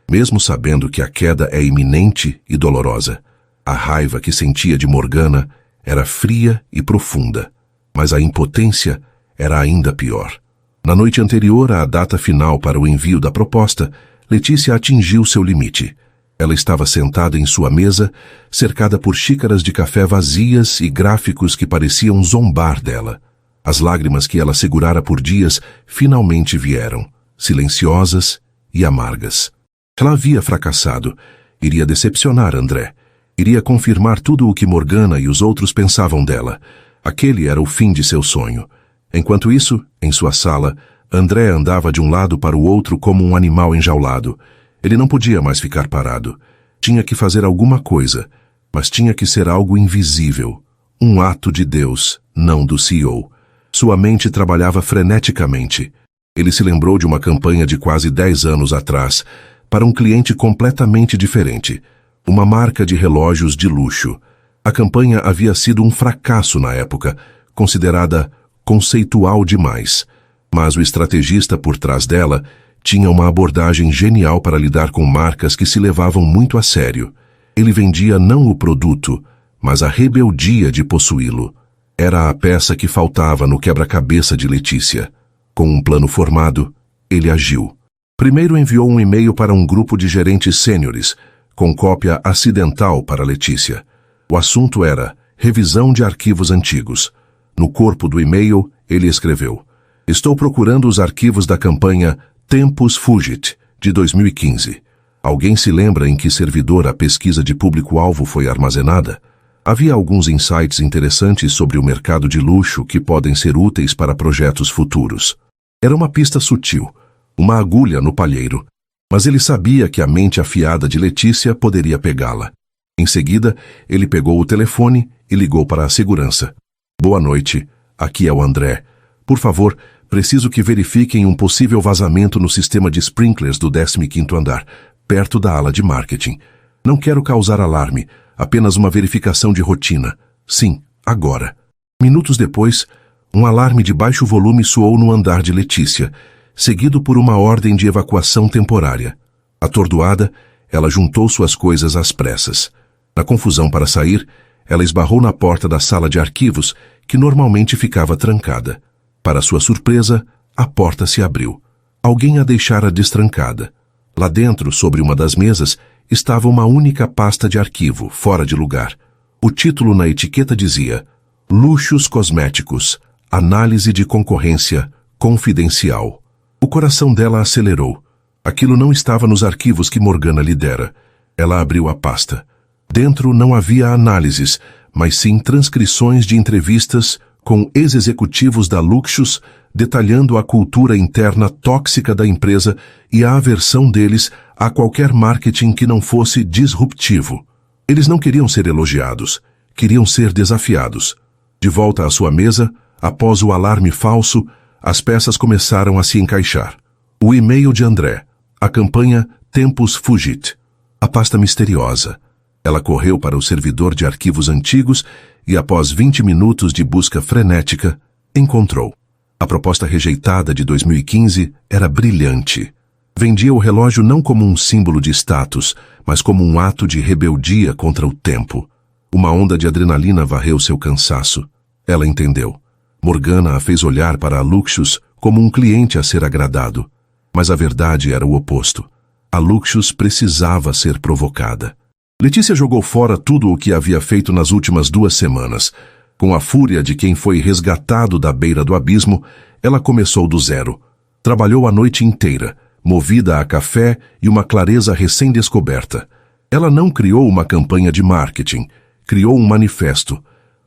mesmo sabendo que a queda é iminente e dolorosa. A raiva que sentia de Morgana era fria e profunda, mas a impotência era ainda pior. Na noite anterior à data final para o envio da proposta, Letícia atingiu seu limite. Ela estava sentada em sua mesa, cercada por xícaras de café vazias e gráficos que pareciam zombar dela. As lágrimas que ela segurara por dias finalmente vieram, silenciosas e amargas. Ela havia fracassado. Iria decepcionar André. Iria confirmar tudo o que Morgana e os outros pensavam dela. Aquele era o fim de seu sonho. Enquanto isso, em sua sala, André andava de um lado para o outro como um animal enjaulado. Ele não podia mais ficar parado. Tinha que fazer alguma coisa, mas tinha que ser algo invisível. Um ato de Deus, não do CEO. Sua mente trabalhava freneticamente. Ele se lembrou de uma campanha de quase 10 anos atrás, para um cliente completamente diferente, uma marca de relógios de luxo. A campanha havia sido um fracasso na época, considerada conceitual demais, mas o estrategista por trás dela tinha uma abordagem genial para lidar com marcas que se levavam muito a sério. Ele vendia não o produto, mas a rebeldia de possuí-lo. Era a peça que faltava no quebra-cabeça de Letícia. Com um plano formado, ele agiu. Primeiro enviou um e-mail para um grupo de gerentes sêniores, com cópia acidental para Letícia. O assunto era revisão de arquivos antigos. No corpo do e-mail, ele escreveu: "Estou procurando os arquivos da campanha Tempus Fugit, de 2015. Alguém se lembra em que servidor a pesquisa de público-alvo foi armazenada? Havia alguns insights interessantes sobre o mercado de luxo que podem ser úteis para projetos futuros." Era uma pista sutil, uma agulha no palheiro, mas ele sabia que a mente afiada de Letícia poderia pegá-la. Em seguida, ele pegou o telefone e ligou para a segurança. "Boa noite, aqui é o André. Por favor, preciso que verifiquem um possível vazamento no sistema de sprinklers do 15º andar, perto da ala de marketing. Não quero causar alarme, apenas uma verificação de rotina. Sim, agora." Minutos depois, um alarme de baixo volume soou no andar de Letícia, seguido por uma ordem de evacuação temporária. Atordoada, ela juntou suas coisas às pressas. Na confusão para sair, ela esbarrou na porta da sala de arquivos, que normalmente ficava trancada. Para sua surpresa, a porta se abriu. Alguém a deixara destrancada. Lá dentro, sobre uma das mesas, estava uma única pasta de arquivo, fora de lugar. O título na etiqueta dizia: "Luxos Cosméticos, Análise de Concorrência, Confidencial." O coração dela acelerou. Aquilo não estava nos arquivos que Morgana lhe dera. Ela abriu a pasta. Dentro não havia análises, mas sim transcrições de entrevistas com ex-executivos da Luxus, detalhando a cultura interna tóxica da empresa e a aversão deles a qualquer marketing que não fosse disruptivo. Eles não queriam ser elogiados, queriam ser desafiados. De volta à sua mesa, após o alarme falso, as peças começaram a se encaixar. O e-mail de André, a campanha Tempus Fugit, a pasta misteriosa. Ela correu para o servidor de arquivos antigos e, após 20 minutos de busca frenética, encontrou. A proposta rejeitada de 2015 era brilhante. Vendia o relógio não como um símbolo de status, mas como um ato de rebeldia contra o tempo. Uma onda de adrenalina varreu seu cansaço. Ela entendeu. Morgana a fez olhar para a Luxus como um cliente a ser agradado. Mas a verdade era o oposto. A Luxus precisava ser provocada. Letícia jogou fora tudo o que havia feito nas últimas 2 semanas. Com a fúria de quem foi resgatado da beira do abismo, ela começou do zero. Trabalhou a noite inteira, movida a café e uma clareza recém-descoberta. Ela não criou uma campanha de marketing, criou um manifesto.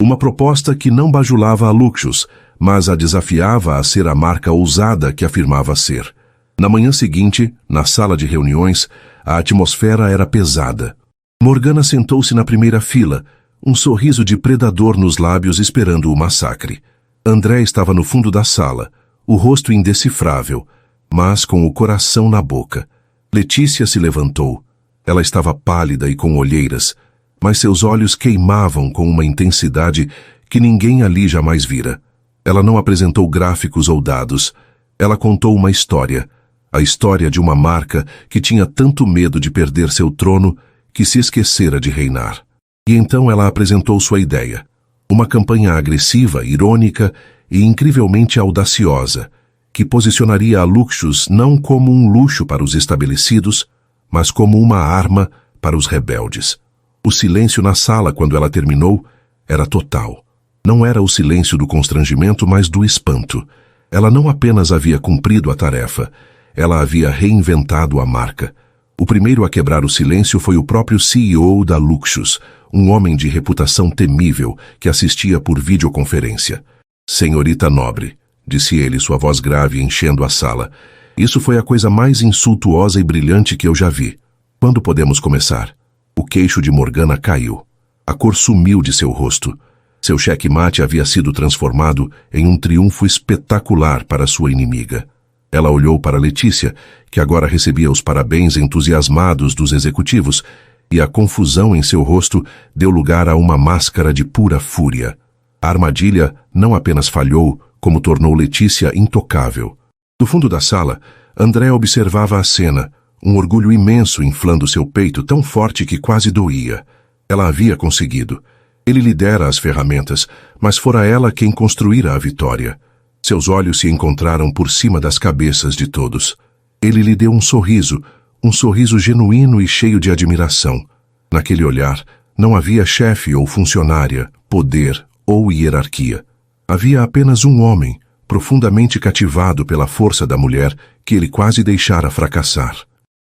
Uma proposta que não bajulava a Luxus, mas a desafiava a ser a marca ousada que afirmava ser. Na manhã seguinte, na sala de reuniões, a atmosfera era pesada. Morgana sentou-se na primeira fila, um sorriso de predador nos lábios esperando o massacre. André estava no fundo da sala, o rosto indecifrável, mas com o coração na boca. Letícia se levantou. Ela estava pálida e com olheiras, mas seus olhos queimavam com uma intensidade que ninguém ali jamais vira. Ela não apresentou gráficos ou dados. Ela contou uma história, a história de uma marca que tinha tanto medo de perder seu trono que se esquecera de reinar. E então ela apresentou sua ideia. Uma campanha agressiva, irônica e incrivelmente audaciosa, que posicionaria a Luxus não como um luxo para os estabelecidos, mas como uma arma para os rebeldes. O silêncio na sala quando ela terminou era total. Não era o silêncio do constrangimento, mas do espanto. Ela não apenas havia cumprido a tarefa, ela havia reinventado a marca. O primeiro a quebrar o silêncio foi o próprio CEO da Luxus, um homem de reputação temível que assistia por videoconferência. "Senhorita Nobre", disse ele, sua voz grave enchendo a sala, "isso foi a coisa mais insultuosa e brilhante que eu já vi. Quando podemos começar?" O queixo de Morgana caiu. A cor sumiu de seu rosto. Seu checkmate havia sido transformado em um triunfo espetacular para sua inimiga. Ela olhou para Letícia, que agora recebia os parabéns entusiasmados dos executivos, e a confusão em seu rosto deu lugar a uma máscara de pura fúria. A armadilha não apenas falhou, como tornou Letícia intocável. Do fundo da sala, André observava a cena, um orgulho imenso inflando seu peito tão forte que quase doía. Ela havia conseguido. Ele lhe dera as ferramentas, mas fora ela quem construíra a vitória. Seus olhos se encontraram por cima das cabeças de todos. Ele lhe deu um sorriso genuíno e cheio de admiração. Naquele olhar, não havia chefe ou funcionária, poder ou hierarquia. Havia apenas um homem, profundamente cativado pela força da mulher que ele quase deixara fracassar.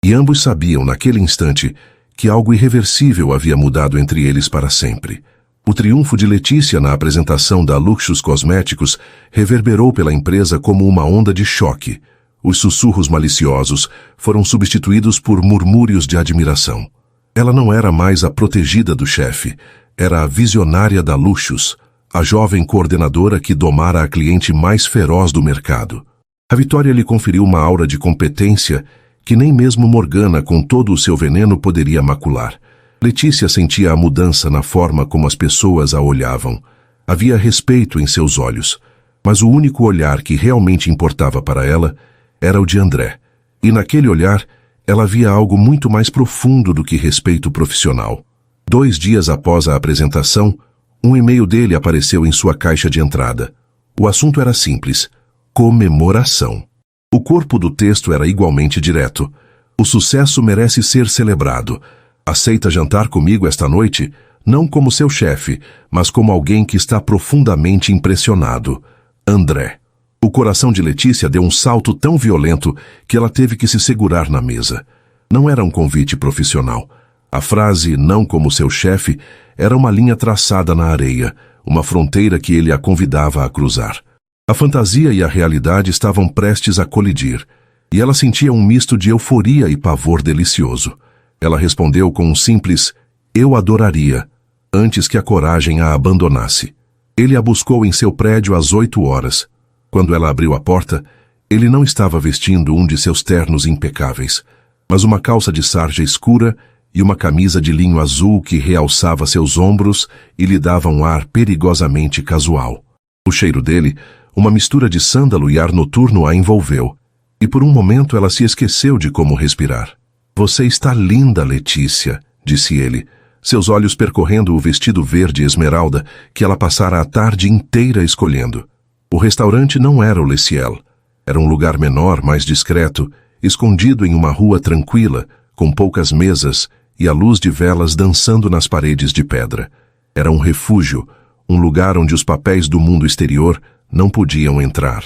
E ambos sabiam, naquele instante, que algo irreversível havia mudado entre eles para sempre. O triunfo de Letícia na apresentação da Luxus Cosméticos reverberou pela empresa como uma onda de choque. Os sussurros maliciosos foram substituídos por murmúrios de admiração. Ela não era mais a protegida do chefe, era a visionária da Luxus, a jovem coordenadora que domara a cliente mais feroz do mercado. A vitória lhe conferiu uma aura de competência que nem mesmo Morgana, com todo o seu veneno, poderia macular. Letícia sentia a mudança na forma como as pessoas a olhavam. Havia respeito em seus olhos, mas o único olhar que realmente importava para ela era o de André. E naquele olhar, ela via algo muito mais profundo do que respeito profissional. 2 dias após a apresentação, um e-mail dele apareceu em sua caixa de entrada. O assunto era simples: comemoração. O corpo do texto era igualmente direto. O sucesso merece ser celebrado. Aceita jantar comigo esta noite, não como seu chefe, mas como alguém que está profundamente impressionado. André. O coração de Letícia deu um salto tão violento que ela teve que se segurar na mesa. Não era um convite profissional. A frase "não como seu chefe" era uma linha traçada na areia, uma fronteira que ele a convidava a cruzar. A fantasia e a realidade estavam prestes a colidir, e ela sentia um misto de euforia e pavor delicioso. Ela respondeu com um simples "eu adoraria", antes que a coragem a abandonasse. Ele a buscou em seu prédio às 8 horas. Quando ela abriu a porta, ele não estava vestindo um de seus ternos impecáveis, mas uma calça de sarja escura e uma camisa de linho azul que realçava seus ombros e lhe dava um ar perigosamente casual. O cheiro dele, uma mistura de sândalo e ar noturno, a envolveu, e por um momento ela se esqueceu de como respirar. "Você está linda, Letícia", disse ele, seus olhos percorrendo o vestido verde esmeralda que ela passara a tarde inteira escolhendo. O restaurante não era o Le Ciel. Era um lugar menor, mais discreto, escondido em uma rua tranquila, com poucas mesas e a luz de velas dançando nas paredes de pedra. Era um refúgio, um lugar onde os papéis do mundo exterior não podiam entrar.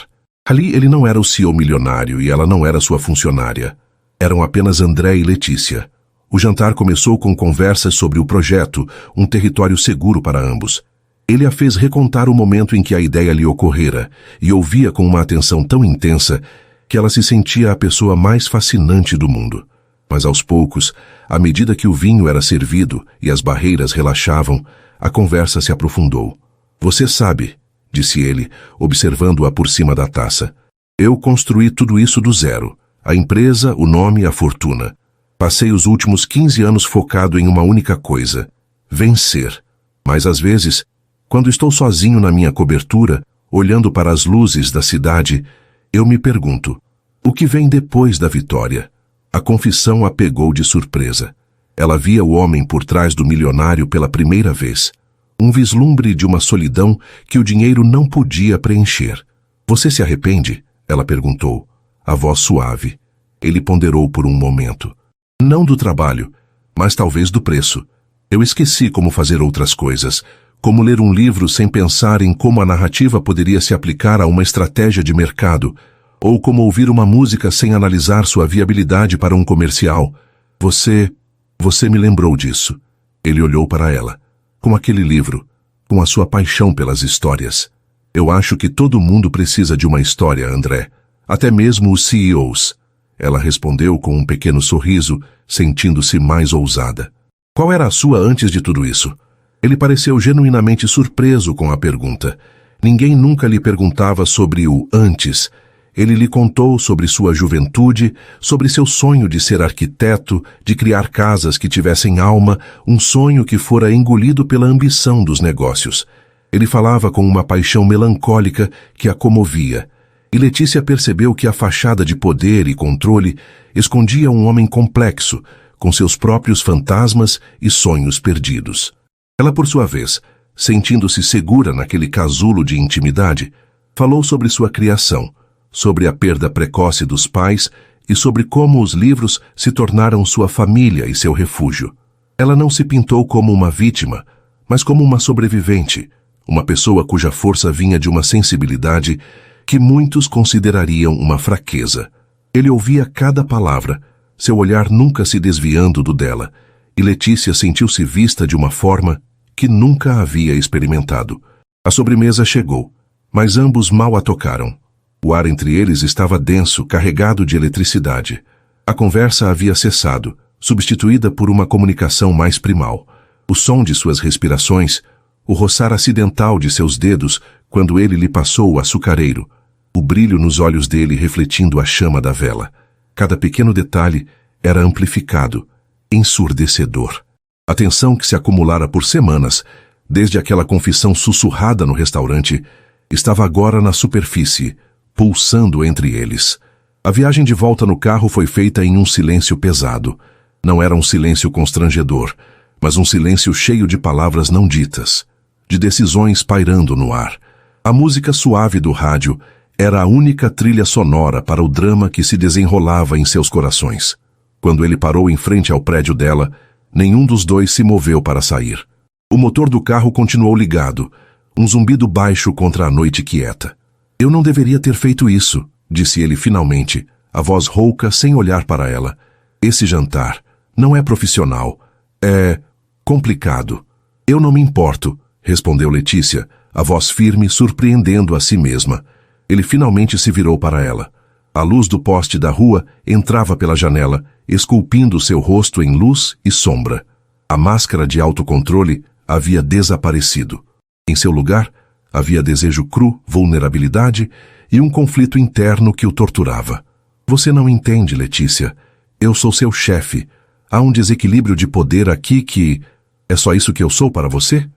Ali ele não era o CEO milionário e ela não era sua funcionária. Eram apenas André e Letícia. O jantar começou com conversas sobre o projeto, um território seguro para ambos. Ele a fez recontar o momento em que a ideia lhe ocorrera e ouvia com uma atenção tão intensa que ela se sentia a pessoa mais fascinante do mundo. Mas aos poucos, à medida que o vinho era servido e as barreiras relaxavam, a conversa se aprofundou. "Você sabe", disse ele, observando-a por cima da taça, "eu construí tudo isso do zero. A empresa, o nome, a fortuna. Passei os últimos 15 anos focado em uma única coisa: vencer. Mas às vezes, quando estou sozinho na minha cobertura, olhando para as luzes da cidade, eu me pergunto, o que vem depois da vitória?" A confissão a pegou de surpresa. Ela via o homem por trás do milionário pela primeira vez. Um vislumbre de uma solidão que o dinheiro não podia preencher. "Você se arrepende?" ela perguntou, a voz suave. Ele ponderou por um momento. "Não do trabalho, mas talvez do preço. Eu esqueci como fazer outras coisas, como ler um livro sem pensar em como a narrativa poderia se aplicar a uma estratégia de mercado, ou como ouvir uma música sem analisar sua viabilidade para um comercial. Você me lembrou disso." Ele olhou para ela. "Com aquele livro, com a sua paixão pelas histórias. Eu acho que todo mundo precisa de uma história, André. Até mesmo os CEOs." Ela respondeu com um pequeno sorriso, sentindo-se mais ousada. "Qual era a sua antes de tudo isso?" Ele pareceu genuinamente surpreso com a pergunta. Ninguém nunca lhe perguntava sobre o antes. Ele lhe contou sobre sua juventude, sobre seu sonho de ser arquiteto, de criar casas que tivessem alma, um sonho que fora engolido pela ambição dos negócios. Ele falava com uma paixão melancólica que a comovia. E Letícia percebeu que a fachada de poder e controle escondia um homem complexo, com seus próprios fantasmas e sonhos perdidos. Ela, por sua vez, sentindo-se segura naquele casulo de intimidade, falou sobre sua criação, sobre a perda precoce dos pais e sobre como os livros se tornaram sua família e seu refúgio. Ela não se pintou como uma vítima, mas como uma sobrevivente, uma pessoa cuja força vinha de uma sensibilidade que muitos considerariam uma fraqueza. Ele ouvia cada palavra, seu olhar nunca se desviando do dela, e Letícia sentiu-se vista de uma forma que nunca havia experimentado. A sobremesa chegou, mas ambos mal a tocaram. O ar entre eles estava denso, carregado de eletricidade. A conversa havia cessado, substituída por uma comunicação mais primal. O som de suas respirações, o roçar acidental de seus dedos quando ele lhe passou o açucareiro, o brilho nos olhos dele refletindo a chama da vela. Cada pequeno detalhe era amplificado, ensurdecedor. A tensão que se acumulara por semanas, desde aquela confissão sussurrada no restaurante, estava agora na superfície, pulsando entre eles. A viagem de volta no carro foi feita em um silêncio pesado. Não era um silêncio constrangedor, mas um silêncio cheio de palavras não ditas, de decisões pairando no ar. A música suave do rádio era a única trilha sonora para o drama que se desenrolava em seus corações. Quando ele parou em frente ao prédio dela, nenhum dos dois se moveu para sair. O motor do carro continuou ligado, um zumbido baixo contra a noite quieta. Eu não deveria ter feito isso, disse ele finalmente, a voz rouca sem olhar para ela. Esse jantar não é profissional, é complicado. Eu não me importo, respondeu Letícia, a voz firme surpreendendo a si mesma. Ele finalmente se virou para ela. A luz do poste da rua entrava pela janela, esculpindo seu rosto em luz e sombra. A máscara de autocontrole havia desaparecido. Em seu lugar, havia desejo cru, vulnerabilidade e um conflito interno que o torturava. Você não entende, Letícia. Eu sou seu chefe. Há um desequilíbrio de poder aqui que... É só isso que eu sou para você?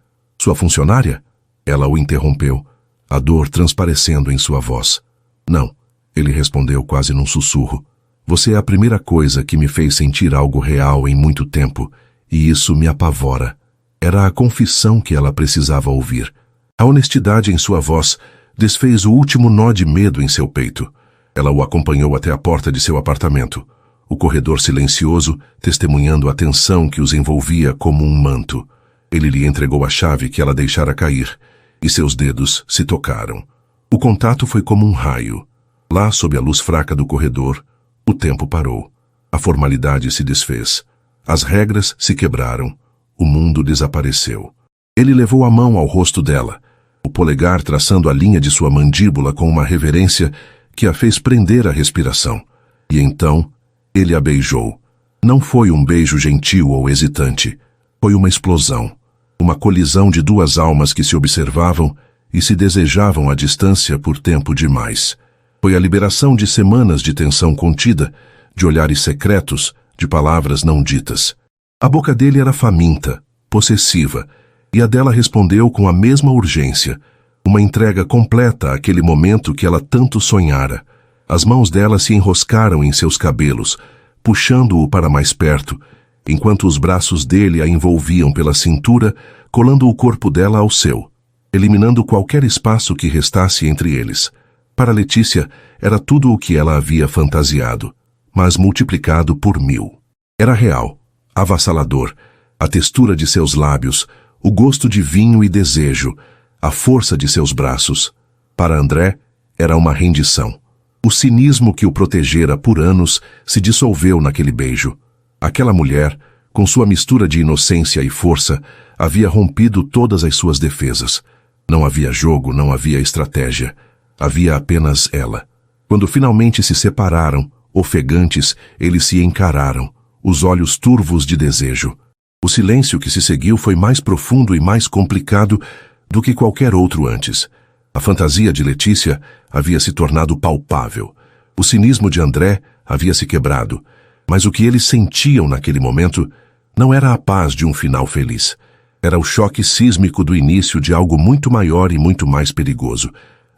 Sua funcionária? Ela o interrompeu, a dor transparecendo em sua voz. Não, ele respondeu quase num sussurro. Você é a primeira coisa que me fez sentir algo real em muito tempo, e isso me apavora. Era a confissão que ela precisava ouvir. A honestidade em sua voz desfez o último nó de medo em seu peito. Ela o acompanhou até a porta de seu apartamento, o corredor silencioso testemunhando a tensão que os envolvia como um manto. Ele lhe entregou a chave que ela deixara cair, e seus dedos se tocaram. O contato foi como um raio. Lá, sob a luz fraca do corredor, o tempo parou. A formalidade se desfez. As regras se quebraram. O mundo desapareceu. Ele levou a mão ao rosto dela, o polegar traçando a linha de sua mandíbula com uma reverência que a fez prender a respiração. E então, ele a beijou. Não foi um beijo gentil ou hesitante. Foi uma explosão. Uma colisão de duas almas que se observavam e se desejavam à distância por tempo demais. Foi a liberação de semanas de tensão contida, de olhares secretos, de palavras não ditas. A boca dele era faminta, possessiva, e a dela respondeu com a mesma urgência, uma entrega completa àquele momento que ela tanto sonhara. As mãos dela se enroscaram em seus cabelos, puxando-o para mais perto, enquanto os braços dele a envolviam pela cintura, colando o corpo dela ao seu, eliminando qualquer espaço que restasse entre eles. Para Letícia, era tudo o que ela havia fantasiado, mas multiplicado por 1000. Era real, avassalador, a textura de seus lábios, o gosto de vinho e desejo, a força de seus braços. Para André, era uma rendição. O cinismo que o protegera por anos se dissolveu naquele beijo. Aquela mulher, com sua mistura de inocência e força, havia rompido todas as suas defesas. Não havia jogo, não havia estratégia. Havia apenas ela. Quando finalmente se separaram, ofegantes, eles se encararam, os olhos turvos de desejo. O silêncio que se seguiu foi mais profundo e mais complicado do que qualquer outro antes. A fantasia de Letícia havia se tornado palpável. O cinismo de André havia se quebrado, mas o que eles sentiam naquele momento não era a paz de um final feliz. Era o choque sísmico do início de algo muito maior e muito mais perigoso.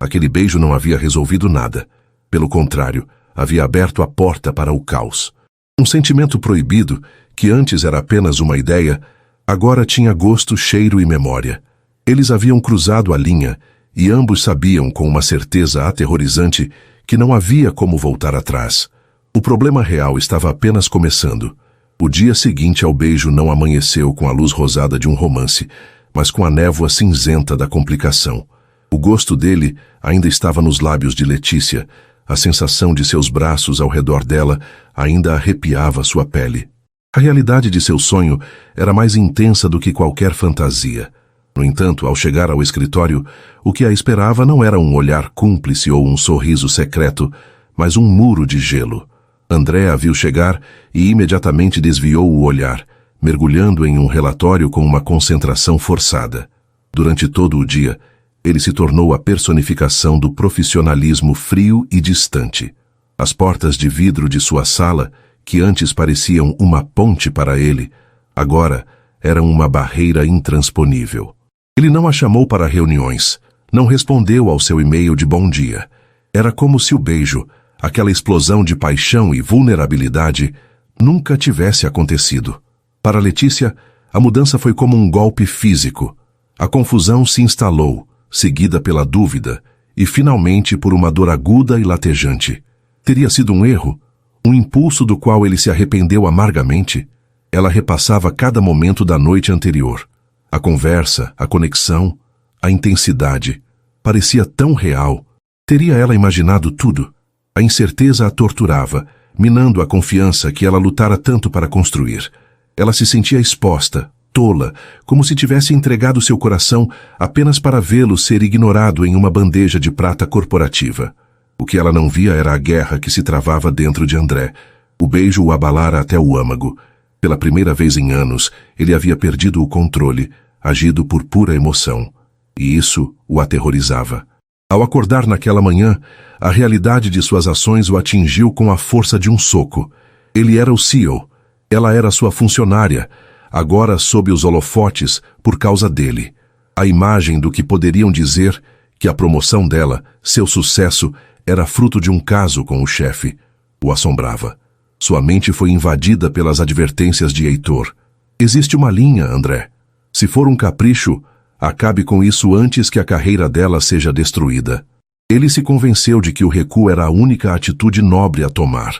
Aquele beijo não havia resolvido nada. Pelo contrário, havia aberto a porta para o caos. Um sentimento proibido, que antes era apenas uma ideia, agora tinha gosto, cheiro e memória. Eles haviam cruzado a linha e ambos sabiam com uma certeza aterrorizante que não havia como voltar atrás. O problema real estava apenas começando. O dia seguinte ao beijo não amanheceu com a luz rosada de um romance, mas com a névoa cinzenta da complicação. O gosto dele ainda estava nos lábios de Letícia. A sensação de seus braços ao redor dela ainda arrepiava sua pele. A realidade de seu sonho era mais intensa do que qualquer fantasia. No entanto, ao chegar ao escritório, o que a esperava não era um olhar cúmplice ou um sorriso secreto, mas um muro de gelo. André a viu chegar e imediatamente desviou o olhar, mergulhando em um relatório com uma concentração forçada. Durante todo o dia, ele se tornou a personificação do profissionalismo frio e distante. As portas de vidro de sua sala, que antes pareciam uma ponte para ele, agora eram uma barreira intransponível. Ele não a chamou para reuniões, não respondeu ao seu e-mail de bom dia. Era como se o beijo, aquela explosão de paixão e vulnerabilidade, nunca tivesse acontecido. Para Letícia, a mudança foi como um golpe físico. A confusão se instalou, seguida pela dúvida, e finalmente por uma dor aguda e latejante. Teria sido um erro? Um impulso do qual ele se arrependeu amargamente? Ela repassava cada momento da noite anterior. A conversa, a conexão, a intensidade. Parecia tão real. Teria ela imaginado tudo? A incerteza a torturava, minando a confiança que ela lutara tanto para construir. Ela se sentia exposta, tola, como se tivesse entregado seu coração apenas para vê-lo ser ignorado em uma bandeja de prata corporativa. O que ela não via era a guerra que se travava dentro de André. O beijo o abalara até o âmago. Pela primeira vez em anos, ele havia perdido o controle, agido por pura emoção. E isso o aterrorizava. Ao acordar naquela manhã, a realidade de suas ações o atingiu com a força de um soco. Ele era o CEO. Ela era sua funcionária, agora sob os holofotes por causa dele. A imagem do que poderiam dizer que a promoção dela, seu sucesso, era fruto de um caso com o chefe, o assombrava. Sua mente foi invadida pelas advertências de Heitor. Existe uma linha, André. Se for um capricho, acabe com isso antes que a carreira dela seja destruída. Ele se convenceu de que o recuo era a única atitude nobre a tomar.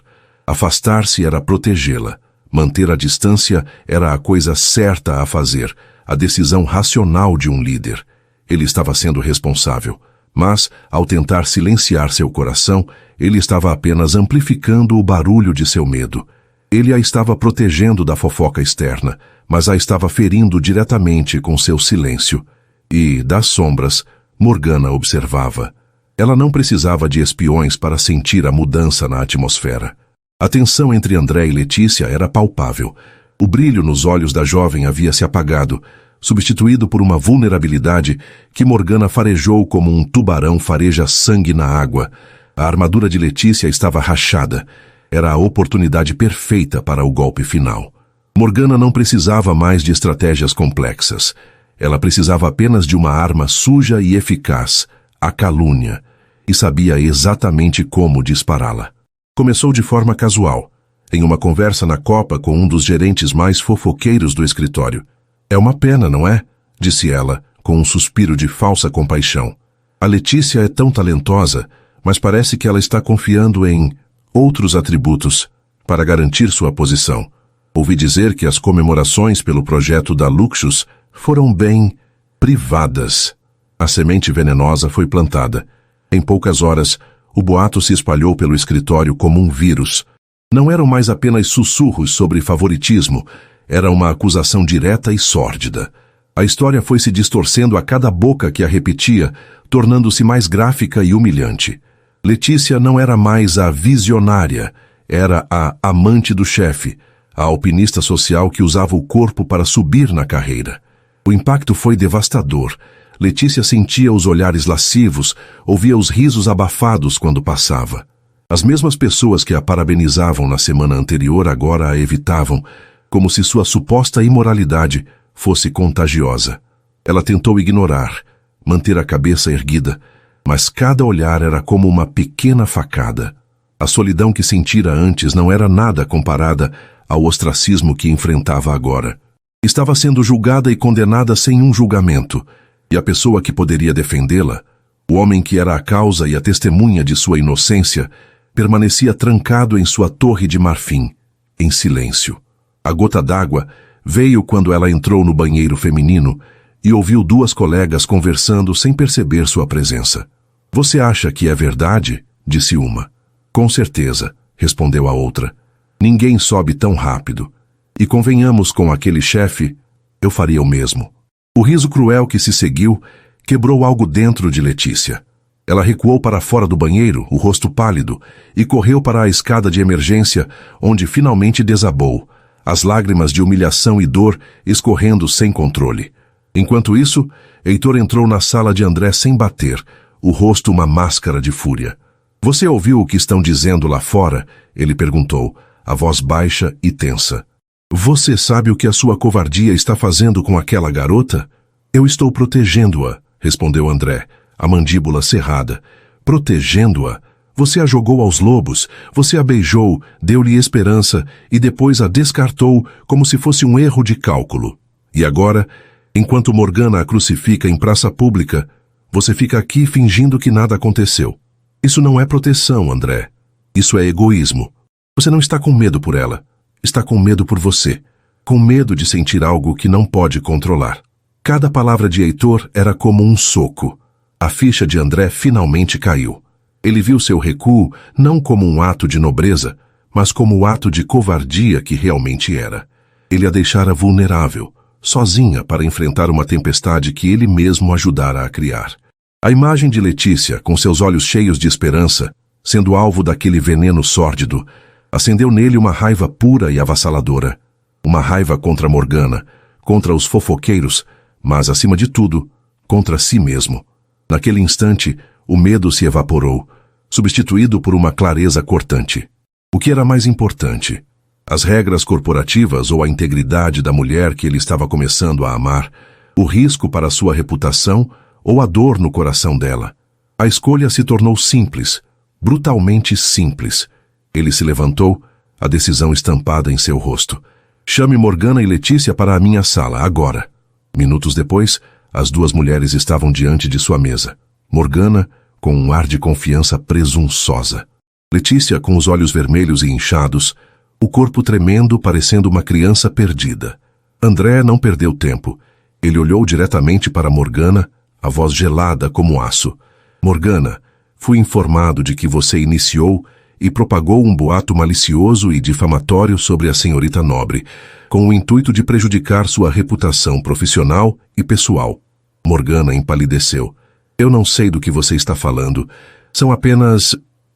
Afastar-se era protegê-la. Manter a distância era a coisa certa a fazer, a decisão racional de um líder. Ele estava sendo responsável, mas, ao tentar silenciar seu coração, ele estava apenas amplificando o barulho de seu medo. Ele a estava protegendo da fofoca externa, mas a estava ferindo diretamente com seu silêncio. E, das sombras, Morgana observava. Ela não precisava de espiões para sentir a mudança na atmosfera. A tensão entre André e Letícia era palpável. O brilho nos olhos da jovem havia se apagado, substituído por uma vulnerabilidade que Morgana farejou como um tubarão fareja sangue na água. A armadura de Letícia estava rachada. Era a oportunidade perfeita para o golpe final. Morgana não precisava mais de estratégias complexas. Ela precisava apenas de uma arma suja e eficaz, a calúnia, e sabia exatamente como dispará-la. Começou de forma casual, em uma conversa na copa com um dos gerentes mais fofoqueiros do escritório. É uma pena, não é? Disse ela, com um suspiro de falsa compaixão. A Letícia é tão talentosa, mas parece que ela está confiando em outros atributos para garantir sua posição. Ouvi dizer que as comemorações pelo projeto da Luxus foram bem privadas. A semente venenosa foi plantada. Em poucas horas, o boato se espalhou pelo escritório como um vírus. Não eram mais apenas sussurros sobre favoritismo, era uma acusação direta e sórdida. A história foi se distorcendo a cada boca que a repetia, tornando-se mais gráfica e humilhante. Letícia não era mais a visionária, era a amante do chefe, a alpinista social que usava o corpo para subir na carreira. O impacto foi devastador. Letícia sentia os olhares lascivos, ouvia os risos abafados quando passava. As mesmas pessoas que a parabenizavam na semana anterior agora a evitavam, como se sua suposta imoralidade fosse contagiosa. Ela tentou ignorar, manter a cabeça erguida, mas cada olhar era como uma pequena facada. A solidão que sentira antes não era nada comparada ao ostracismo que enfrentava agora. Estava sendo julgada e condenada sem um julgamento, e a pessoa que poderia defendê-la, o homem que era a causa e a testemunha de sua inocência, permanecia trancado em sua torre de marfim, em silêncio. A gota d'água veio quando ela entrou no banheiro feminino e ouviu duas colegas conversando sem perceber sua presença. "Você acha que é verdade?" disse uma. "Com certeza", respondeu a outra. "Ninguém sobe tão rápido. E convenhamos, com aquele chefe, eu faria o mesmo." O riso cruel que se seguiu quebrou algo dentro de Letícia. Ela recuou para fora do banheiro, o rosto pálido, e correu para a escada de emergência, onde finalmente desabou, as lágrimas de humilhação e dor escorrendo sem controle. Enquanto isso, Heitor entrou na sala de André sem bater, o rosto uma máscara de fúria. "Você ouviu o que estão dizendo lá fora?" ele perguntou, a voz baixa e tensa. "Você sabe o que a sua covardia está fazendo com aquela garota?" "Eu estou protegendo-a", respondeu André, a mandíbula cerrada. "Protegendo-a? Você a jogou aos lobos, você a beijou, deu-lhe esperança e depois a descartou como se fosse um erro de cálculo. E agora, enquanto Morgana a crucifica em praça pública, você fica aqui fingindo que nada aconteceu. Isso não é proteção, André. Isso é egoísmo. Você não está com medo por ela. Está com medo por você. Com medo de sentir algo que não pode controlar." Cada palavra de Heitor era como um soco. A ficha de André finalmente caiu. Ele viu seu recuo não como um ato de nobreza, mas como o ato de covardia que realmente era. Ele a deixara vulnerável, sozinha para enfrentar uma tempestade que ele mesmo ajudara a criar. A imagem de Letícia, com seus olhos cheios de esperança, sendo alvo daquele veneno sórdido, acendeu nele uma raiva pura e avassaladora. Uma raiva contra Morgana, contra os fofoqueiros, mas, acima de tudo, contra si mesmo. Naquele instante, o medo se evaporou, substituído por uma clareza cortante. O que era mais importante? As regras corporativas ou a integridade da mulher que ele estava começando a amar? O risco para sua reputação ou a dor no coração dela? A escolha se tornou simples, brutalmente simples. Ele se levantou, a decisão estampada em seu rosto. "Chame Morgana e Letícia para a minha sala, agora." Minutos depois, as duas mulheres estavam diante de sua mesa. Morgana, com um ar de confiança presunçosa. Letícia, com os olhos vermelhos e inchados, o corpo tremendo, parecendo uma criança perdida. André não perdeu tempo. Ele olhou diretamente para Morgana, a voz gelada como aço. "Morgana, fui informado de que você iniciou e propagou um boato malicioso e difamatório sobre a senhorita Nobre, com o intuito de prejudicar sua reputação profissional e pessoal." Morgana empalideceu. "Eu não sei do que você está falando. São apenas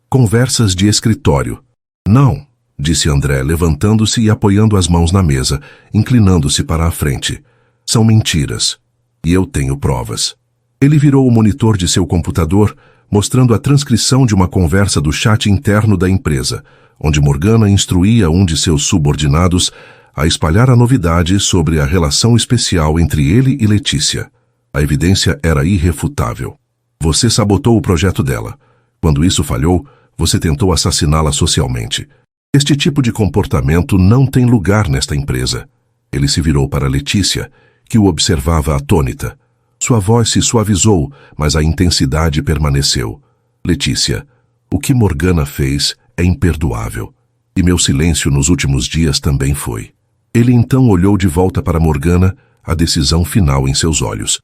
conversas de escritório." "Não", disse André, levantando-se e apoiando as mãos na mesa, inclinando-se para a frente. "São mentiras. E eu tenho provas." Ele virou o monitor de seu computador, mostrando a transcrição de uma conversa do chat interno da empresa, onde Morgana instruía um de seus subordinados a espalhar a novidade sobre a relação especial entre ele e Letícia. A evidência era irrefutável. "Você sabotou o projeto dela. Quando isso falhou, você tentou assassiná-la socialmente. Este tipo de comportamento não tem lugar nesta empresa." Ele se virou para Letícia, que o observava atônita. Sua voz se suavizou, mas a intensidade permaneceu. "Letícia, o que Morgana fez é imperdoável. E meu silêncio nos últimos dias também foi." Ele então olhou de volta para Morgana, a decisão final em seus olhos.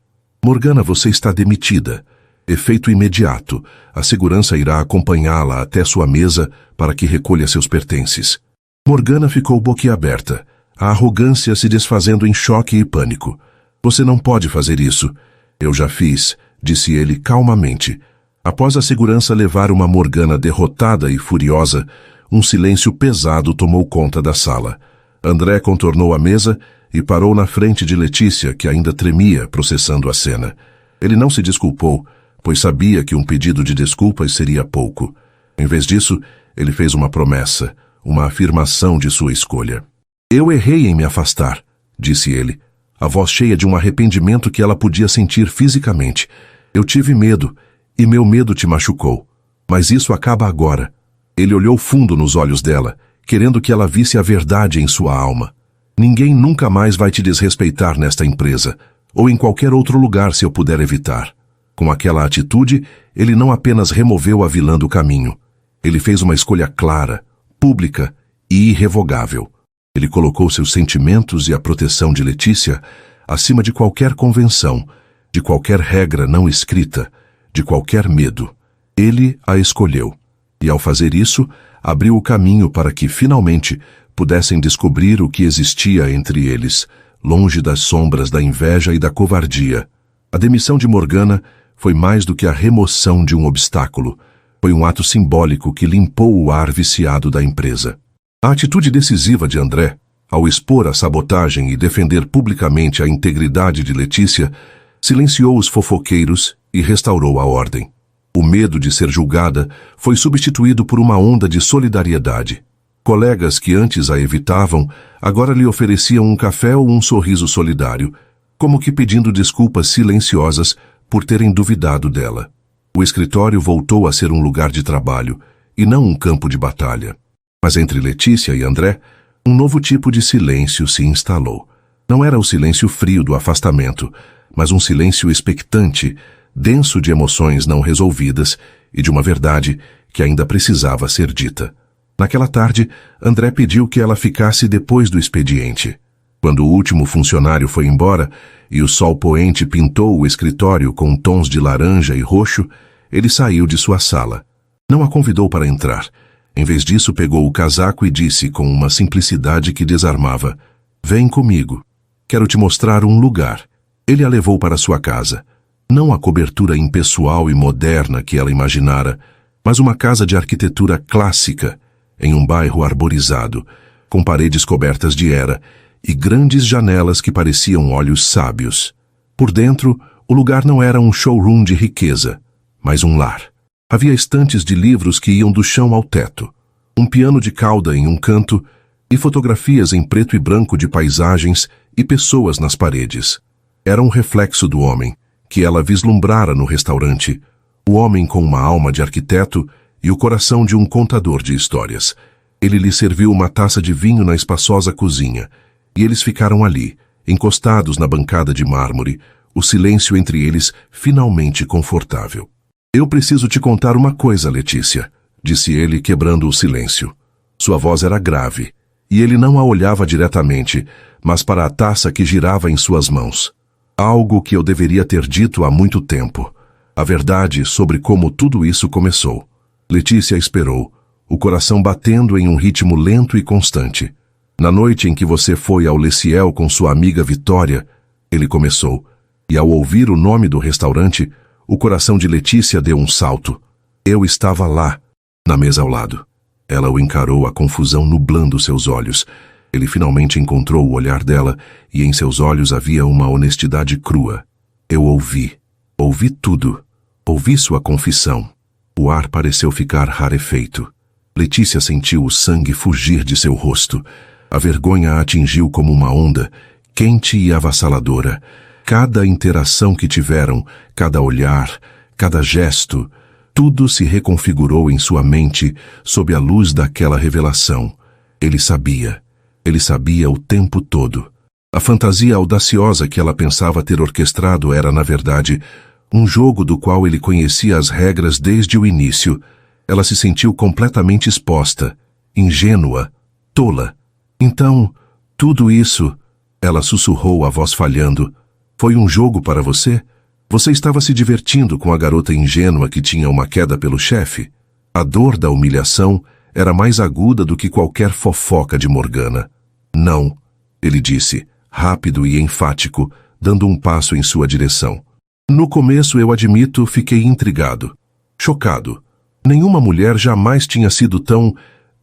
"Morgana, você está demitida. Efeito imediato. A segurança irá acompanhá-la até sua mesa para que recolha seus pertences." Morgana ficou boquiaberta, a arrogância se desfazendo em choque e pânico. "Você não pode fazer isso." "Eu já fiz", disse ele calmamente. Após a segurança levar uma Morgana derrotada e furiosa, um silêncio pesado tomou conta da sala. André contornou a mesa e parou na frente de Letícia, que ainda tremia, processando a cena. Ele não se desculpou, pois sabia que um pedido de desculpas seria pouco. Em vez disso, ele fez uma promessa, uma afirmação de sua escolha. "Eu errei em me afastar", disse ele, a voz cheia de um arrependimento que ela podia sentir fisicamente. "Eu tive medo. E meu medo te machucou. Mas isso acaba agora. Ele olhou fundo nos olhos dela, querendo que ela visse a verdade em sua alma. Ninguém nunca mais vai te desrespeitar nesta empresa, ou em qualquer outro lugar se eu puder evitar. Com aquela atitude, ele não apenas removeu a vilã do caminho. Ele fez uma escolha clara, pública e irrevogável. Ele colocou seus sentimentos e a proteção de Letícia acima de qualquer convenção, de qualquer regra não escrita, de qualquer medo. Ele a escolheu. E ao fazer isso, abriu o caminho para que, finalmente, pudessem descobrir o que existia entre eles, longe das sombras da inveja e da covardia. A demissão de Morgana foi mais do que a remoção de um obstáculo. Foi um ato simbólico que limpou o ar viciado da empresa. A atitude decisiva de André, ao expor a sabotagem e defender publicamente a integridade de Letícia, silenciou os fofoqueiros e restaurou a ordem. O medo de ser julgada foi substituído por uma onda de solidariedade. Colegas que antes a evitavam, agora lhe ofereciam um café ou um sorriso solidário, como que pedindo desculpas silenciosas por terem duvidado dela. O escritório voltou a ser um lugar de trabalho, e não um campo de batalha. Mas entre Letícia e André, um novo tipo de silêncio se instalou. Não era o silêncio frio do afastamento, mas um silêncio expectante, denso de emoções não resolvidas e de uma verdade que ainda precisava ser dita. Naquela tarde, André pediu que ela ficasse depois do expediente. Quando o último funcionário foi embora e o sol poente pintou o escritório com tons de laranja e roxo, ele saiu de sua sala. Não a convidou para entrar. Em vez disso, pegou o casaco e disse com uma simplicidade que desarmava: "Vem comigo. Quero te mostrar um lugar." Ele a levou para sua casa. Não a cobertura impessoal e moderna que ela imaginara, mas uma casa de arquitetura clássica, em um bairro arborizado, com paredes cobertas de era e grandes janelas que pareciam olhos sábios. Por dentro, o lugar não era um showroom de riqueza, mas um lar. Havia estantes de livros que iam do chão ao teto, um piano de cauda em um canto e fotografias em preto e branco de paisagens e pessoas nas paredes. Era um reflexo do homem que ela vislumbrara no restaurante, o homem com uma alma de arquiteto e o coração de um contador de histórias. Ele lhe serviu uma taça de vinho na espaçosa cozinha, e eles ficaram ali, encostados na bancada de mármore, o silêncio entre eles finalmente confortável. "Eu preciso te contar uma coisa, Letícia", disse ele, quebrando o silêncio. Sua voz era grave, e ele não a olhava diretamente, mas para a taça que girava em suas mãos. Algo que eu deveria ter dito há muito tempo. A verdade sobre como tudo isso começou. Letícia esperou, o coração batendo em um ritmo lento e constante. "Na noite em que você foi ao Le Ciel com sua amiga Vitória", ele começou, e ao ouvir o nome do restaurante, o coração de Letícia deu um salto. "Eu estava lá, na mesa ao lado." Ela o encarou, a confusão nublando seus olhos. Ele finalmente encontrou o olhar dela, e em seus olhos havia uma honestidade crua. "Eu ouvi tudo. Ouvi sua confissão." O ar pareceu ficar rarefeito. Letícia sentiu o sangue fugir de seu rosto. A vergonha a atingiu como uma onda, quente e avassaladora. Cada interação que tiveram, cada olhar, cada gesto, tudo se reconfigurou em sua mente sob a luz daquela revelação. Ele sabia o tempo todo. A fantasia audaciosa que ela pensava ter orquestrado era, na verdade, um jogo do qual ele conhecia as regras desde o início. Ela se sentiu completamente exposta, ingênua, tola. "Então, tudo isso", ela sussurrou, a voz falhando, "foi um jogo para você? Você estava se divertindo com a garota ingênua que tinha uma queda pelo chefe?" A dor da humilhação era mais aguda do que qualquer fofoca de Morgana. "Não", ele disse, rápido e enfático, dando um passo em sua direção. "No começo, eu admito, fiquei intrigado, chocado. Nenhuma mulher jamais tinha sido tão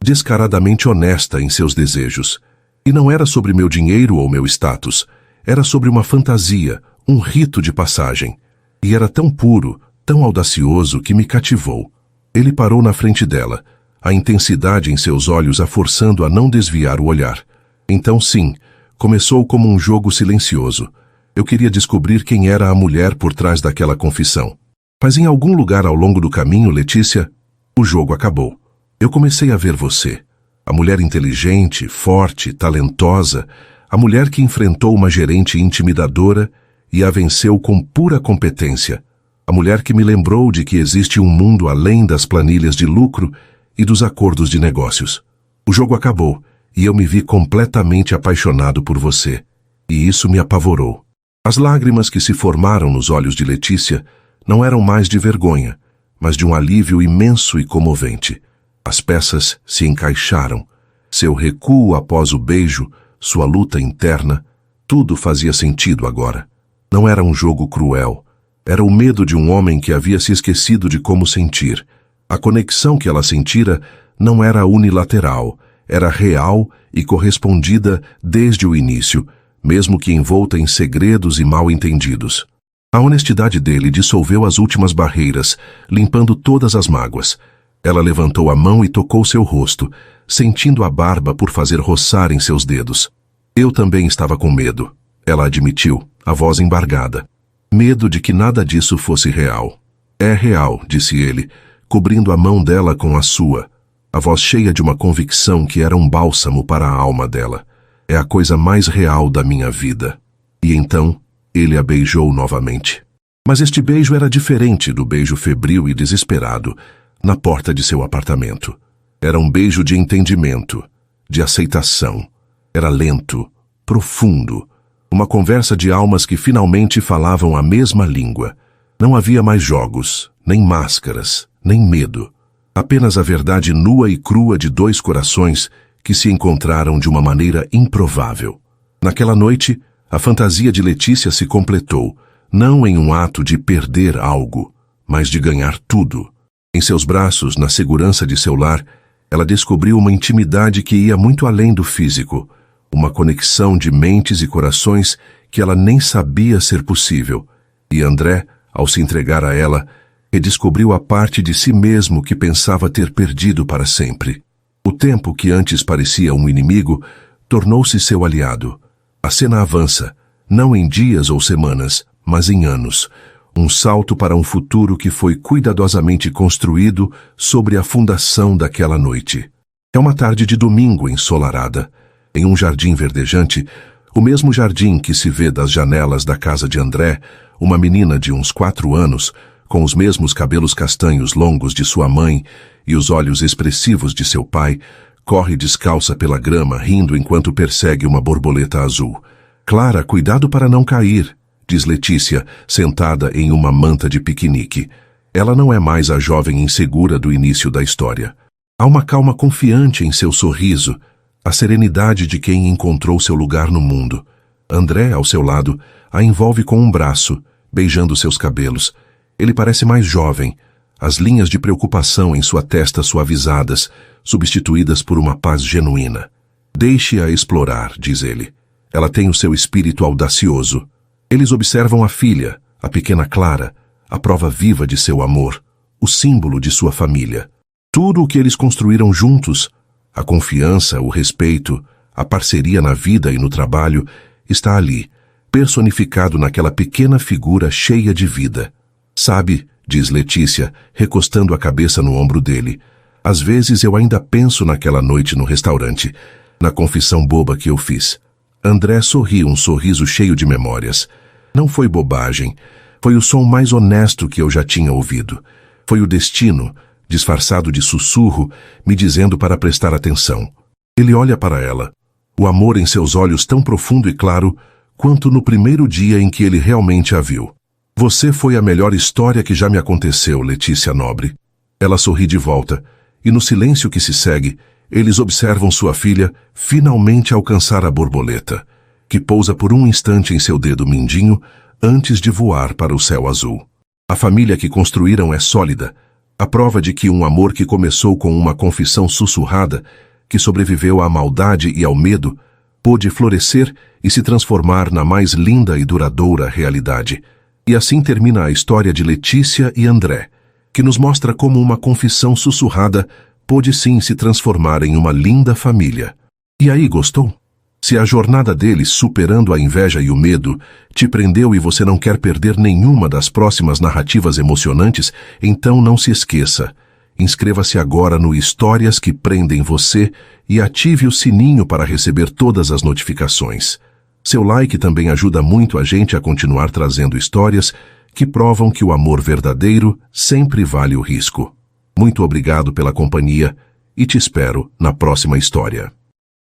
descaradamente honesta em seus desejos. E não era sobre meu dinheiro ou meu status. Era sobre uma fantasia, um rito de passagem. E era tão puro, tão audacioso que me cativou." Ele parou na frente dela, a intensidade em seus olhos a forçando a não desviar o olhar. "Então sim, começou como um jogo silencioso. Eu queria descobrir quem era a mulher por trás daquela confissão. Mas em algum lugar ao longo do caminho, Letícia, o jogo acabou. Eu comecei a ver você. A mulher inteligente, forte, talentosa, a mulher que enfrentou uma gerente intimidadora e a venceu com pura competência. A mulher que me lembrou de que existe um mundo além das planilhas de lucro e dos acordos de negócios. O jogo acabou e eu me vi completamente apaixonado por você. E isso me apavorou. As lágrimas que se formaram nos olhos de Letícia não eram mais de vergonha, mas de um alívio imenso e comovente. As peças se encaixaram. Seu recuo após o beijo, sua luta interna, tudo fazia sentido agora. Não era um jogo cruel. Era o medo de um homem que havia se esquecido de como sentir. A conexão que ela sentira não era unilateral, era real e correspondida desde o início, mesmo que envolta em segredos e mal-entendidos. A honestidade dele dissolveu as últimas barreiras, limpando todas as mágoas. Ela levantou a mão e tocou seu rosto, sentindo a barba por fazer roçar em seus dedos. Eu também estava com medo, ela admitiu, a voz embargada. Medo de que nada disso fosse real. É real, disse ele, cobrindo a mão dela com a sua, a voz cheia de uma convicção que era um bálsamo para a alma dela. É a coisa mais real da minha vida. E então, ele a beijou novamente. Mas este beijo era diferente do beijo febril e desesperado na porta de seu apartamento. Era um beijo de entendimento, de aceitação. Era lento, profundo. Uma conversa de almas que finalmente falavam a mesma língua. Não havia mais jogos, nem máscaras, nem medo. Apenas a verdade nua e crua de dois corações que se encontraram de uma maneira improvável. Naquela noite, a fantasia de Letícia se completou, não em um ato de perder algo, mas de ganhar tudo. Em seus braços, na segurança de seu lar, ela descobriu uma intimidade que ia muito além do físico, uma conexão de mentes e corações que ela nem sabia ser possível. E André, ao se entregar a ela, redescobriu a parte de si mesmo que pensava ter perdido para sempre. O tempo que antes parecia um inimigo tornou-se seu aliado. A cena avança, não em dias ou semanas, mas em anos. Um salto para um futuro que foi cuidadosamente construído sobre a fundação daquela noite. É uma tarde de domingo ensolarada. Em um jardim verdejante, o mesmo jardim que se vê das janelas da casa de André, uma menina de uns 4 anos, com os mesmos cabelos castanhos longos de sua mãe e os olhos expressivos de seu pai, corre descalça pela grama, rindo enquanto persegue uma borboleta azul. Clara, cuidado para não cair, diz Letícia, sentada em uma manta de piquenique. Ela não é mais a jovem insegura do início da história. Há uma calma confiante em seu sorriso, a serenidade de quem encontrou seu lugar no mundo. André, ao seu lado, a envolve com um braço, beijando seus cabelos. Ele parece mais jovem, as linhas de preocupação em sua testa suavizadas, substituídas por uma paz genuína. Deixe-a explorar, diz ele. Ela tem o seu espírito audacioso. Eles observam a filha, a pequena Clara, a prova viva de seu amor, o símbolo de sua família. Tudo o que eles construíram juntos, a confiança, o respeito, a parceria na vida e no trabalho, está ali, personificado naquela pequena figura cheia de vida. Sabe, diz Letícia, recostando a cabeça no ombro dele, às vezes eu ainda penso naquela noite no restaurante, na confissão boba que eu fiz. André sorriu um sorriso cheio de memórias. Não foi bobagem, foi o som mais honesto que eu já tinha ouvido. Foi o destino, disfarçado de sussurro, me dizendo para prestar atenção. Ele olha para ela, o amor em seus olhos tão profundo e claro quanto no primeiro dia em que ele realmente a viu. Você foi a melhor história que já me aconteceu, Letícia Nobre. Ela sorri de volta, e no silêncio que se segue, eles observam sua filha finalmente alcançar a borboleta, que pousa por um instante em seu dedo mindinho antes de voar para o céu azul. A família que construíram é sólida, a prova de que um amor que começou com uma confissão sussurrada, que sobreviveu à maldade e ao medo, pôde florescer e se transformar na mais linda e duradoura realidade. E assim termina a história de Letícia e André, que nos mostra como uma confissão sussurrada pôde sim se transformar em uma linda família. E aí, gostou? Se Se a jornada deles, superando a inveja e o medo, te prendeu e você não quer perder nenhuma das próximas narrativas emocionantes, então não se esqueça. Inscreva-se agora no Histórias que Prendem Você e ative o sininho para receber todas as notificações. Seu like também ajuda muito a gente a continuar trazendo histórias que provam que o amor verdadeiro sempre vale o risco. Muito obrigado pela companhia e te espero na próxima história.